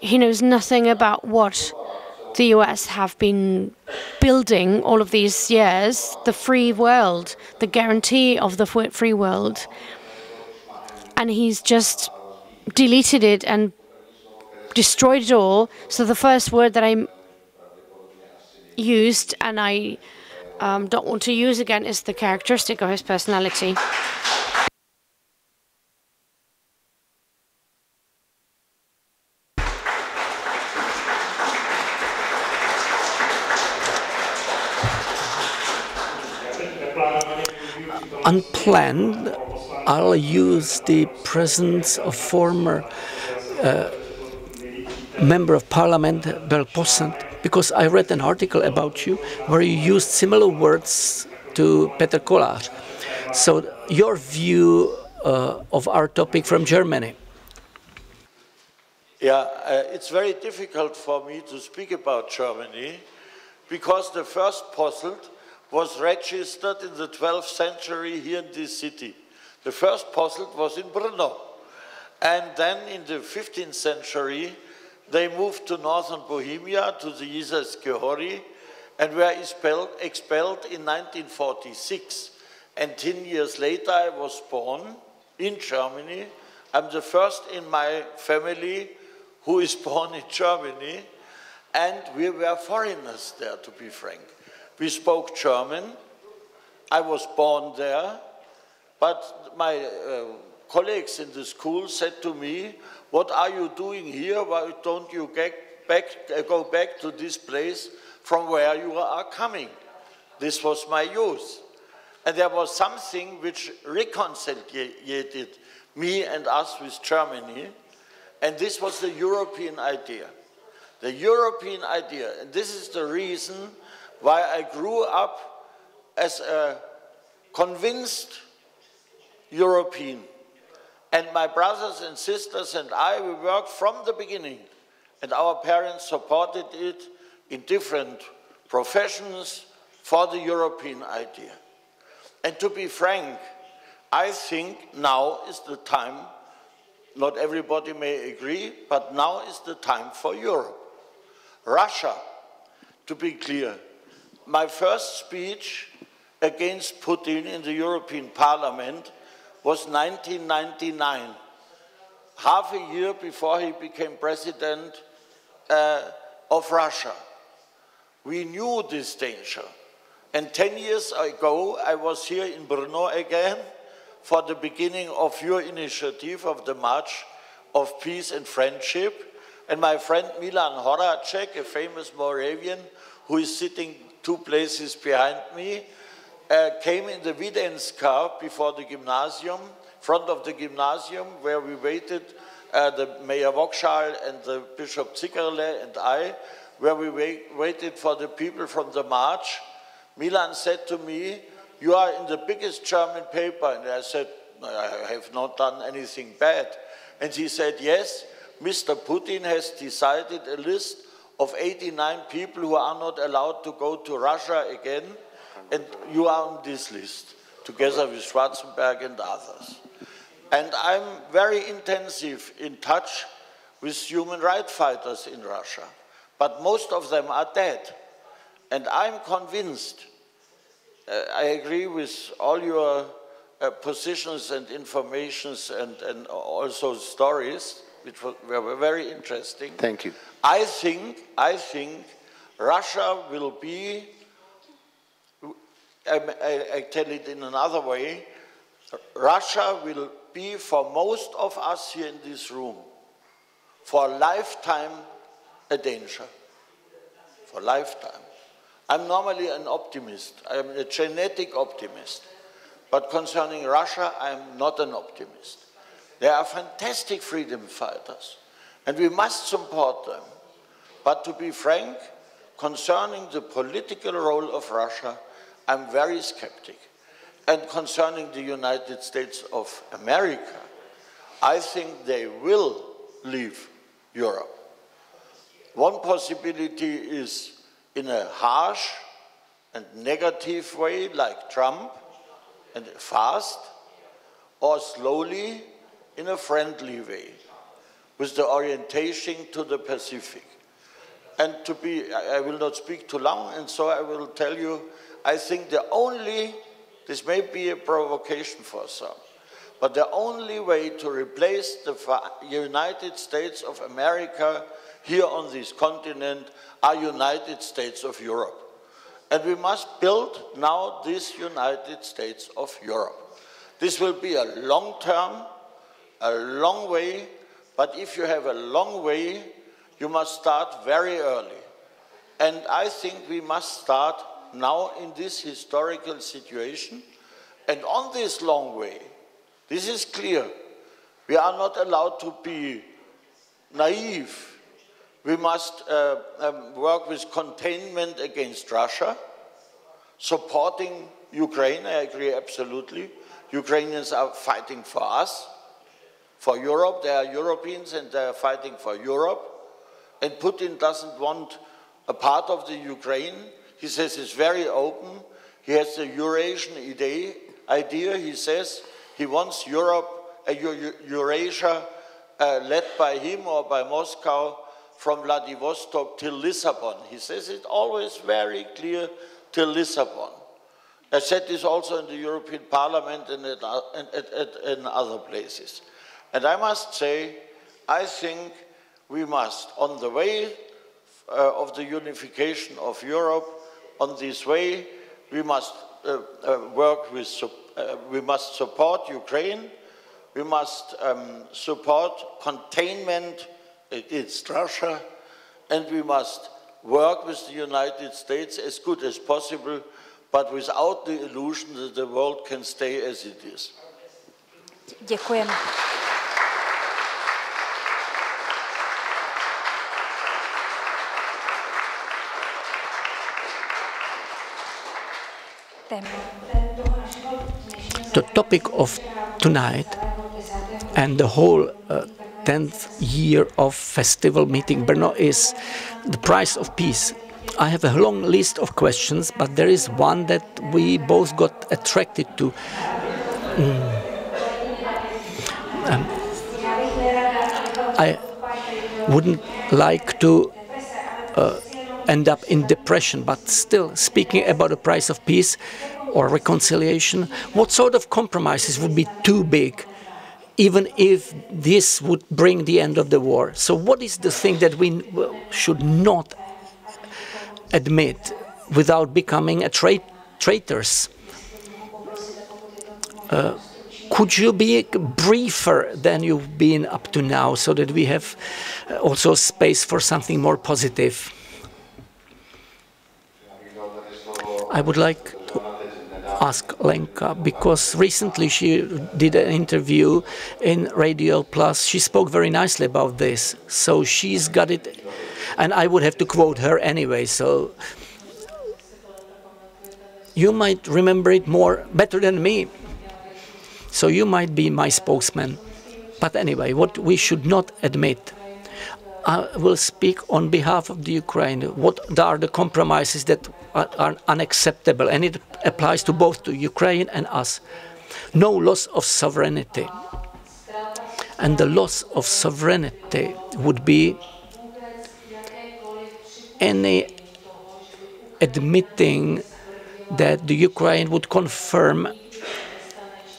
He knows nothing about what the US have been building all of these years, the free world, the guarantee of the free world. And he's just deleted it and destroyed it all. So the first word that I used, and I don't want to use again, is the characteristic of his personality. Unplanned, I'll use the presence of former Member of Parliament, Belposant, because I read an article about you where you used similar words to Petr Kolář. So your view of our topic from Germany. Yeah, it's very difficult for me to speak about Germany because the first posselt was registered in the 12th century here in this city. The first posselt was in Brno. And then in the 15th century, they moved to northern Bohemia, to the Jizersky Hory, and were expelled in 1946. And 10 years later, I was born in Germany. I'm the first in my family who is born in Germany. And we were foreigners there, to be frank. We spoke German. I was born there. But my colleagues in the school said to me, "What are you doing here? Why don't you go back to this place from where you are coming?" This was my youth. And there was something which reconciled me and us with Germany, and this was the European idea. The European idea, and this is the reason why I grew up as a convinced European. And my brothers and sisters and I, we worked from the beginning, and our parents supported it in different professions for the European idea. And to be frank, I think now is the time, not everybody may agree, but now is the time for Europe. Russia, to be clear, my first speech against Putin in the European Parliament was 1999, half a year before he became president of Russia. We knew this danger. And 10 years ago, I was here in Brno again for the beginning of your initiative of the March of Peace and Friendship. And my friend Milan Horacek, a famous Moravian, who is sitting 2 places behind me, came in the Videns car before the gymnasium, front of the gymnasium, where we waited, the Mayor Vokshal and the Bishop Zickerle and I, where we waited for the people from the march. Milan said to me, "You are in the biggest German paper." And I said, "I have not done anything bad." And he said, "Yes, Mr. Putin has decided a list of 89 people who are not allowed to go to Russia again, and you are on this list, together with Schwarzenberg and others." And I'm very intensive in touch with human rights fighters in Russia, but most of them are dead. And I'm convinced, I agree with all your positions and informations and also stories, which were very interesting. Thank you. I think Russia will be, I tell it in another way, Russia will be for most of us here in this room, for a lifetime, a danger. For a lifetime. I'm normally an optimist. I'm a genetic optimist. But concerning Russia, I'm not an optimist. They are fantastic freedom fighters, and we must support them. But to be frank, concerning the political role of Russia, I'm very skeptic. And concerning the United States of America, I think they will leave Europe. One possibility is in a harsh and negative way, like Trump, and fast, or slowly in a friendly way, with the orientation to the Pacific. And I will not speak too long, and so I will tell you, I think this may be a provocation for some, but the only way to replace the United States of America here on this continent are United States of Europe. And we must build now this United States of Europe. This will be a long term, a long way, but if you have a long way, you must start very early. And I think we must start now in this historical situation. And on this long way, This is clear. We are not allowed to be naive. We must work with containment against Russia, supporting Ukraine, I agree absolutely. Ukrainians are fighting for us, for Europe. They are Europeans and they are fighting for Europe. And Putin doesn't want a part of the Ukraine. He says it's very open. He has the Eurasian idea. He says he wants Europe, Eurasia, led by him or by Moscow from Vladivostok till Lisbon. He says it always very clear, till Lisbon. I said this also in the European Parliament and in other places. And I must say, I think we must, on the way of the unification of Europe, on this way, we must we must support Ukraine, we must support containment against Russia, and we must work with the United States as good as possible, but without the illusion that the world can stay as it is. Děkujeme. The topic of tonight and the whole 10th year of festival Meeting Brno is the price of peace. I have a long list of questions, but there is one that we both got attracted to. I wouldn't like to end up in depression, but still speaking about the price of peace or reconciliation, what sort of compromises would be too big, even if this would bring the end of the war? So what is the thing that we should not admit without becoming a traitors? Could you be briefer than you've been up to now, so that we have also space for something more positive? I would like to ask Lenka, because recently she did an interview in Radio Plus. She spoke very nicely about this, so she's got it, and I would have to quote her anyway, so you might remember it better than me. So you might be my spokesman. But anyway, what we should not admit, I will speak on behalf of the Ukraine. What are the compromises that are unacceptable? And it applies to both to Ukraine and us. No loss of sovereignty. And the loss of sovereignty would be any admitting that the Ukraine would confirm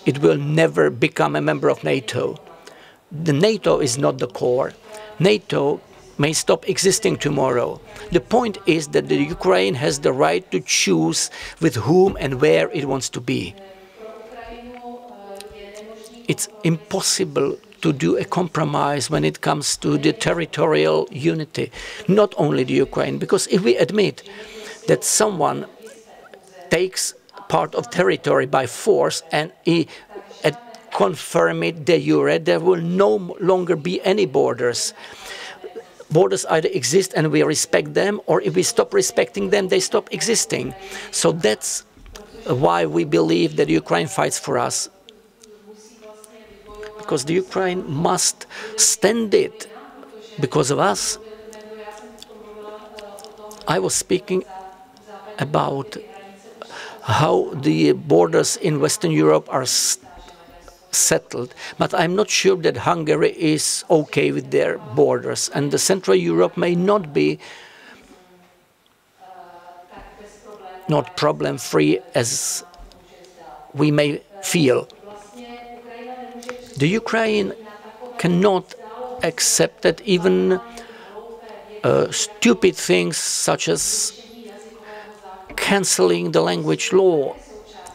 it will never become a member of NATO. The NATO is not the core. NATO may stop existing tomorrow. The point is that the Ukraine has the right to choose with whom and where it wants to be. It's impossible to do a compromise when it comes to the territorial unity, not only the Ukraine, because if we admit that someone takes part of territory by force and confirm it de jure, there will no longer be any borders. Borders either exist and we respect them, or if we stop respecting them, they stop existing. So that's why we believe that Ukraine fights for us. Because the Ukraine must stand it because of us. I was speaking about how the borders in Western Europe are settled, but I'm not sure that Hungary is okay with their borders, and the Central Europe may not be not problem-free as we may feel. The Ukraine cannot accept that even stupid things such as cancelling the language law,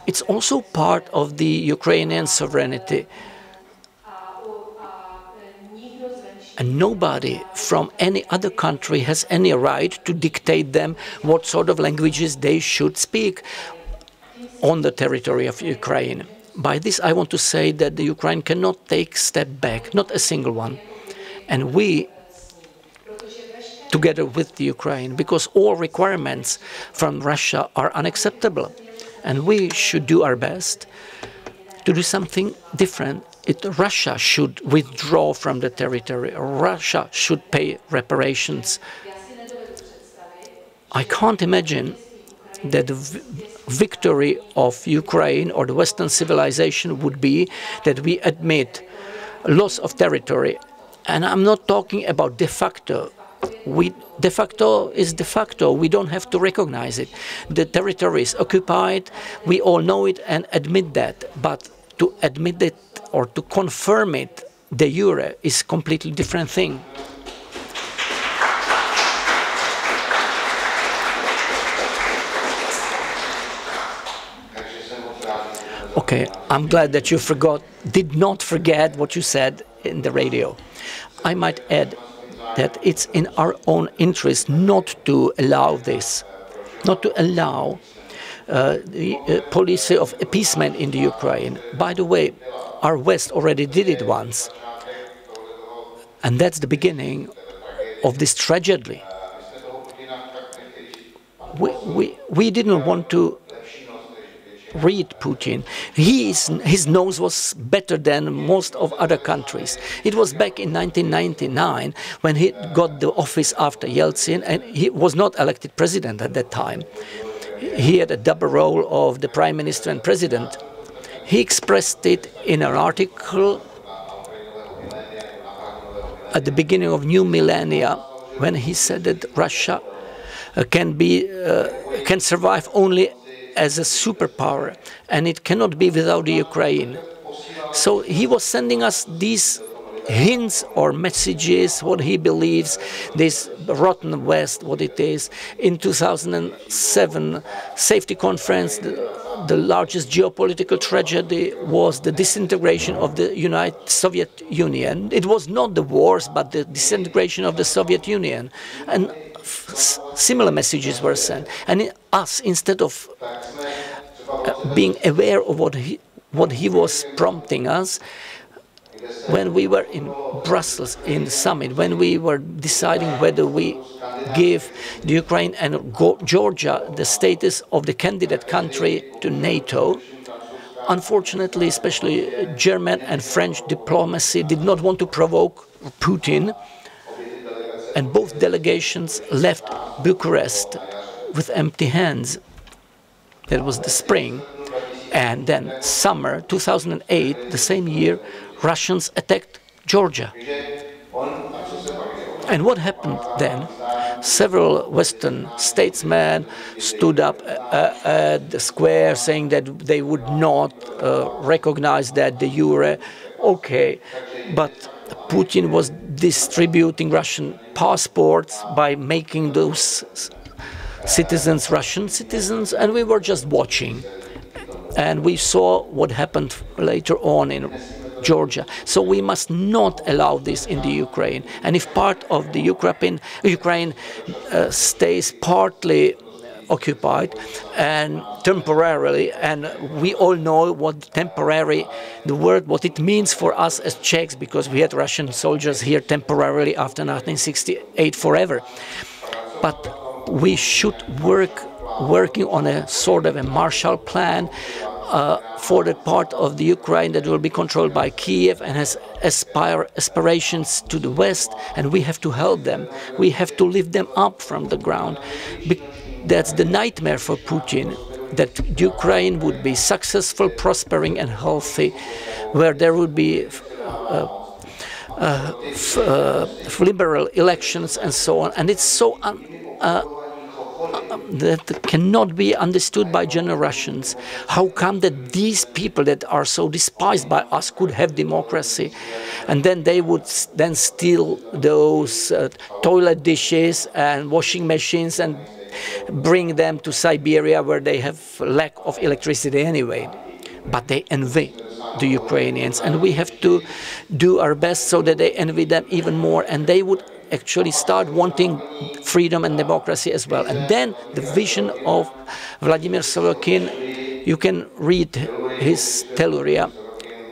it's also part of the Ukrainian sovereignty. And nobody from any other country has any right to dictate them what sort of languages they should speak on the territory of Ukraine. by this I want to say that the Ukraine cannot take a step back, not a single one. And we, together with the Ukraine, because all requirements from Russia are unacceptable. And we should do our best to do something different. Russia should withdraw from the territory. Russia should pay reparations. I can't imagine that the victory of Ukraine or the Western civilization would be that we admit loss of territory. And I'm not talking about de facto. De facto is de facto. We don't have to recognize it. The territory is occupied. We all know it and admit that. But to admit it or to confirm it de jure is a completely different thing. Okay, I'm glad that you did not forget what you said in the radio. I might add that it's in our own interest not to allow this, not to allow the policy of appeasement in the Ukraine. By the way, our West already did it once, and that's the beginning of this tragedy. We didn't want to read Putin. His nose was better than most of other countries. It was back in 1999 when he got the office after Yeltsin, and he was not elected president at that time. He had a double role of the prime minister and president. He expressed it in an article at the beginning of new millennia when he said that Russia can survive only as a superpower, and it cannot be without the Ukraine. So he was sending us these hints or messages, what he believes, this rotten West, what it is. In 2007 safety conference, the largest geopolitical tragedy was the disintegration of the Soviet Union. It was not the wars, but the disintegration of the Soviet Union. And similar messages were sent. And us, instead of being aware of what he was prompting us, when we were in Brussels in the summit, when we were deciding whether we give the Ukraine and Georgia the status of the candidate country to NATO, unfortunately, especially German and French diplomacy did not want to provoke Putin, and both delegations left Bucharest with empty hands. That was the spring. And then summer 2008, the same year, Russians attacked Georgia. And what happened then? Several Western statesmen stood up at the square saying that they would not recognize that de jure. Okay, but Putin was distributing Russian passports by making those citizens Russian citizens, and we were just watching. And we saw what happened later on in Georgia. So we must not allow this in the Ukraine. And if part of the Ukraine stays partly occupied and temporarily, and we all know what temporary, what it means for us as Czechs, because we had Russian soldiers here temporarily after 1968 forever. But we should working on a sort of a Marshall Plan for the part of the Ukraine that will be controlled by Kiev and has aspirations to the West, and we have to help them. We have to lift them up from the ground. That's the nightmare for Putin, that Ukraine would be successful, prospering and healthy, where there would be liberal elections and so on. And it's so that cannot be understood by general Russians. How come that these people that are so despised by us could have democracy, and then they would then steal those toilet dishes and washing machines and bring them to Siberia, where they have lack of electricity anyway? But they envy the Ukrainians, and we have to do our best so that they envy them even more, and they would actually start wanting freedom and democracy as well. And then the vision of Vladimir Sorokin, you can read his Telluria,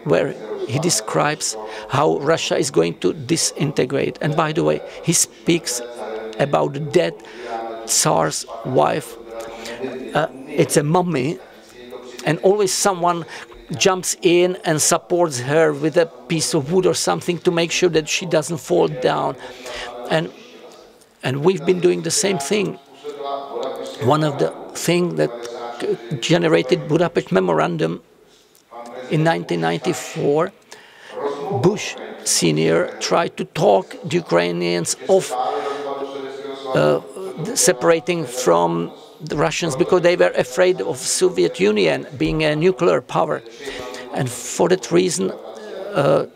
where he describes how Russia is going to disintegrate. And by the way, he speaks about the dead Tsar's wife. It's a mummy, and always someone jumps in and supports her with a piece of wood or something to make sure that she doesn't fall down. And we've been doing the same thing. One of the things that generated Budapest Memorandum in 1994, Bush Sr. tried to talk the Ukrainians off separating from the Russians because they were afraid of Soviet Union being a nuclear power. And for that reason,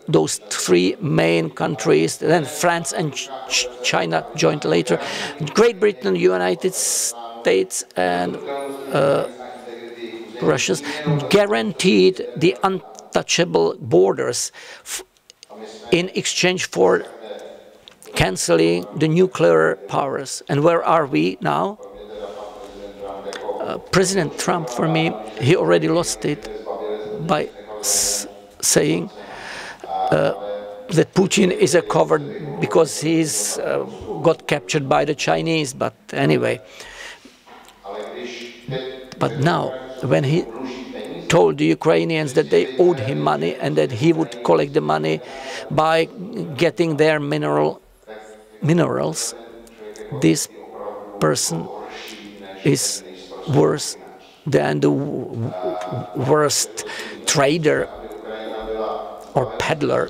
those three main countries, then France and China joined later, Great Britain, United States and Russia, guaranteed the untouchable borders in exchange for cancelling the nuclear powers. And where are we now? President Trump, for me, he already lost it by saying that Putin is a coward because he's got captured by the Chinese. But anyway, but now when he told the Ukrainians that they owed him money and that he would collect the money by getting their minerals, this person is worse than the worst trader or peddler.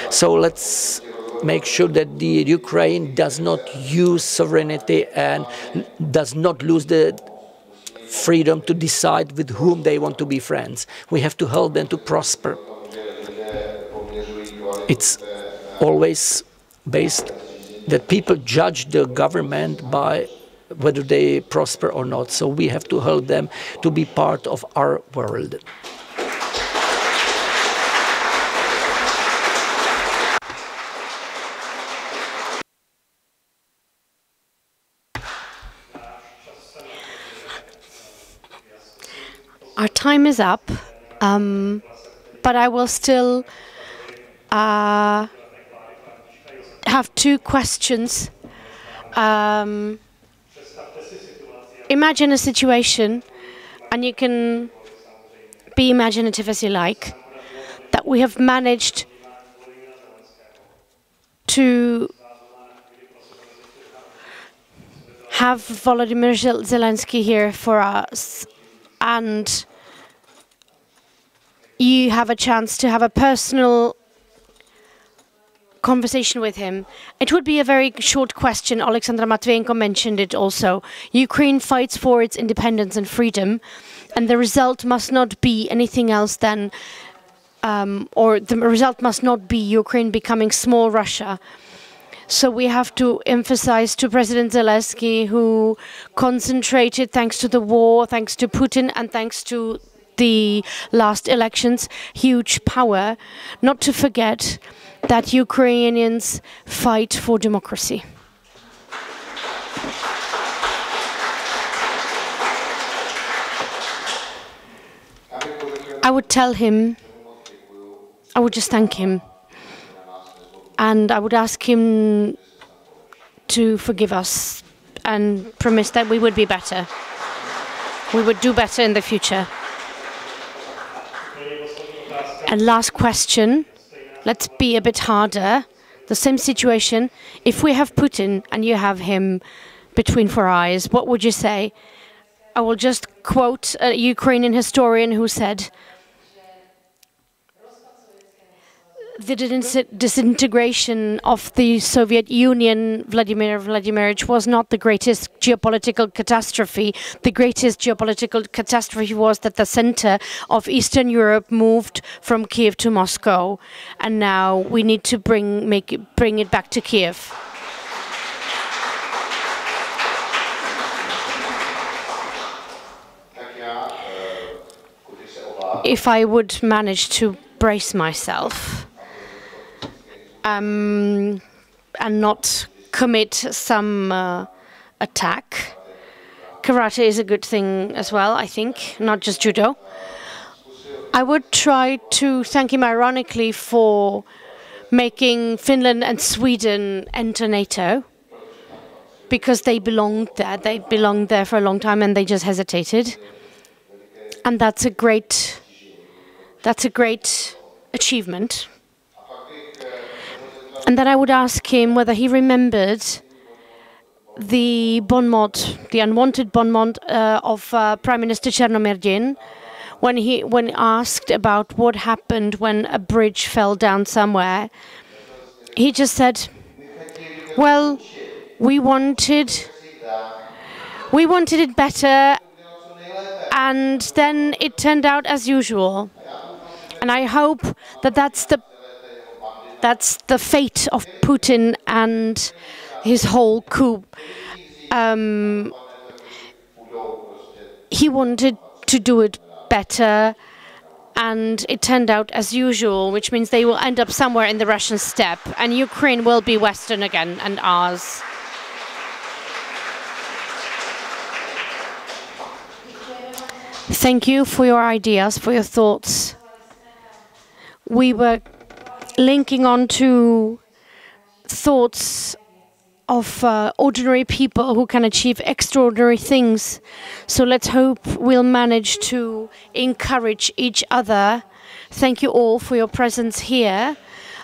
So let's make sure that the Ukraine does not use sovereignty and does not lose the freedom to decide with whom they want to be friends. We have to help them to prosper. It's always based that people judge the government by whether they prosper or not. So we have to help them to be part of our world. Our time is up, but I will still have two questions. Imagine a situation, and you can be imaginative as you like, that we have managed to have Volodymyr Zelensky here for us, and you have a chance to have a personal conversation with him. It would be a very short question. Oleksandra Matviichuk mentioned it also. Ukraine fights for its independence and freedom, and the result must not be anything else than, or the result must not be Ukraine becoming small Russia. So we have to emphasize to President Zelensky, who concentrated, thanks to the war, thanks to Putin, and thanks to the last elections, huge power, not to forget that Ukrainians fight for democracy. I would tell him, I would just thank him, and I would ask him to forgive us and promise that we would be better. We would do better in the future. And last question, let's be a bit harder. The same situation, if we have Putin and you have him between four eyes, what would you say? I will just quote a Ukrainian historian who said, the disintegration of the Soviet Union, Vladimir Vladimirovich, was not the greatest geopolitical catastrophe. The greatest geopolitical catastrophe was that the center of Eastern Europe moved from Kiev to Moscow, and now we need to bring it back to Kiev. If I would manage to brace myself and not commit some attack. Karate is a good thing as well, I think, not just judo. I would try to thank him ironically for making Finland and Sweden enter NATO, because they belonged there. They belonged there for a long time and they just hesitated. And that's a great achievement. And then I would ask him whether he remembered the bon mot, the unwanted bon mot of Prime Minister Chernomyrdin, when asked about what happened when a bridge fell down somewhere. He just said, well, we wanted it better, and then it turned out as usual. And I hope that that's the fate of Putin and his whole coup. He wanted to do it better, and it turned out as usual, which means they will end up somewhere in the Russian steppe, and Ukraine will be Western again and ours. Thank you for your ideas, for your thoughts. We were linking on to thoughts of ordinary people who can achieve extraordinary things. So let's hope we'll manage to encourage each other. Thank you all for your presence here.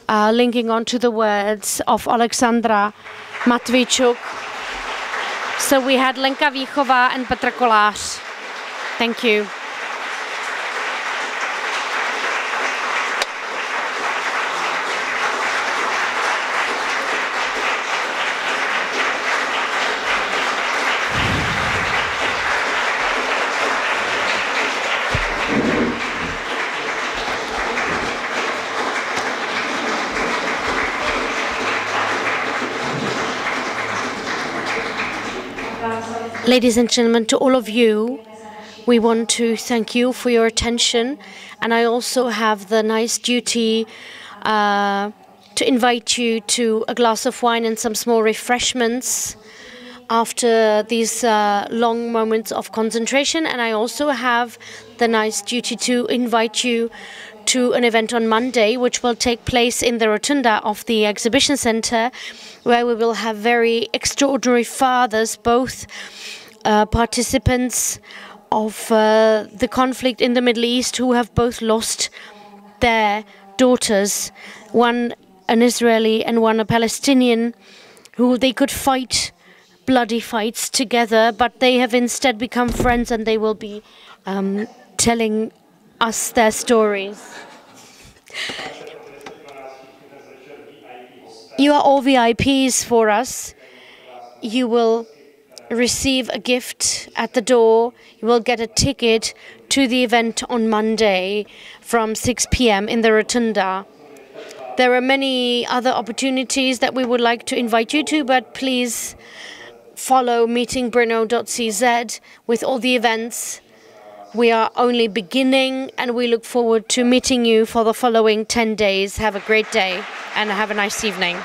Linking on to the words of Oleksandra Matviichuk. So we had Lenka Víchová and Petr Kolář. Thank you. Ladies and gentlemen, to all of you, we want to thank you for your attention, and I also have the nice duty to invite you to a glass of wine and some small refreshments after these long moments of concentration. And I also have the nice duty to invite you to an event on Monday, which will take place in the rotunda of the exhibition center, where we will have very extraordinary fathers, both participants of the conflict in the Middle East, who have both lost their daughters, one an Israeli and one a Palestinian, who they could fight bloody fights together, but they have instead become friends, and they will be telling us their stories. You are all VIPs for us. You will receive a gift at the door. You will get a ticket to the event on Monday from 6 p.m. in the rotunda. There are many other opportunities that we would like to invite you to, but please follow meetingbrno.cz with all the events. We are only beginning, and we look forward to meeting you for the following 10 days. Have a great day and have a nice evening.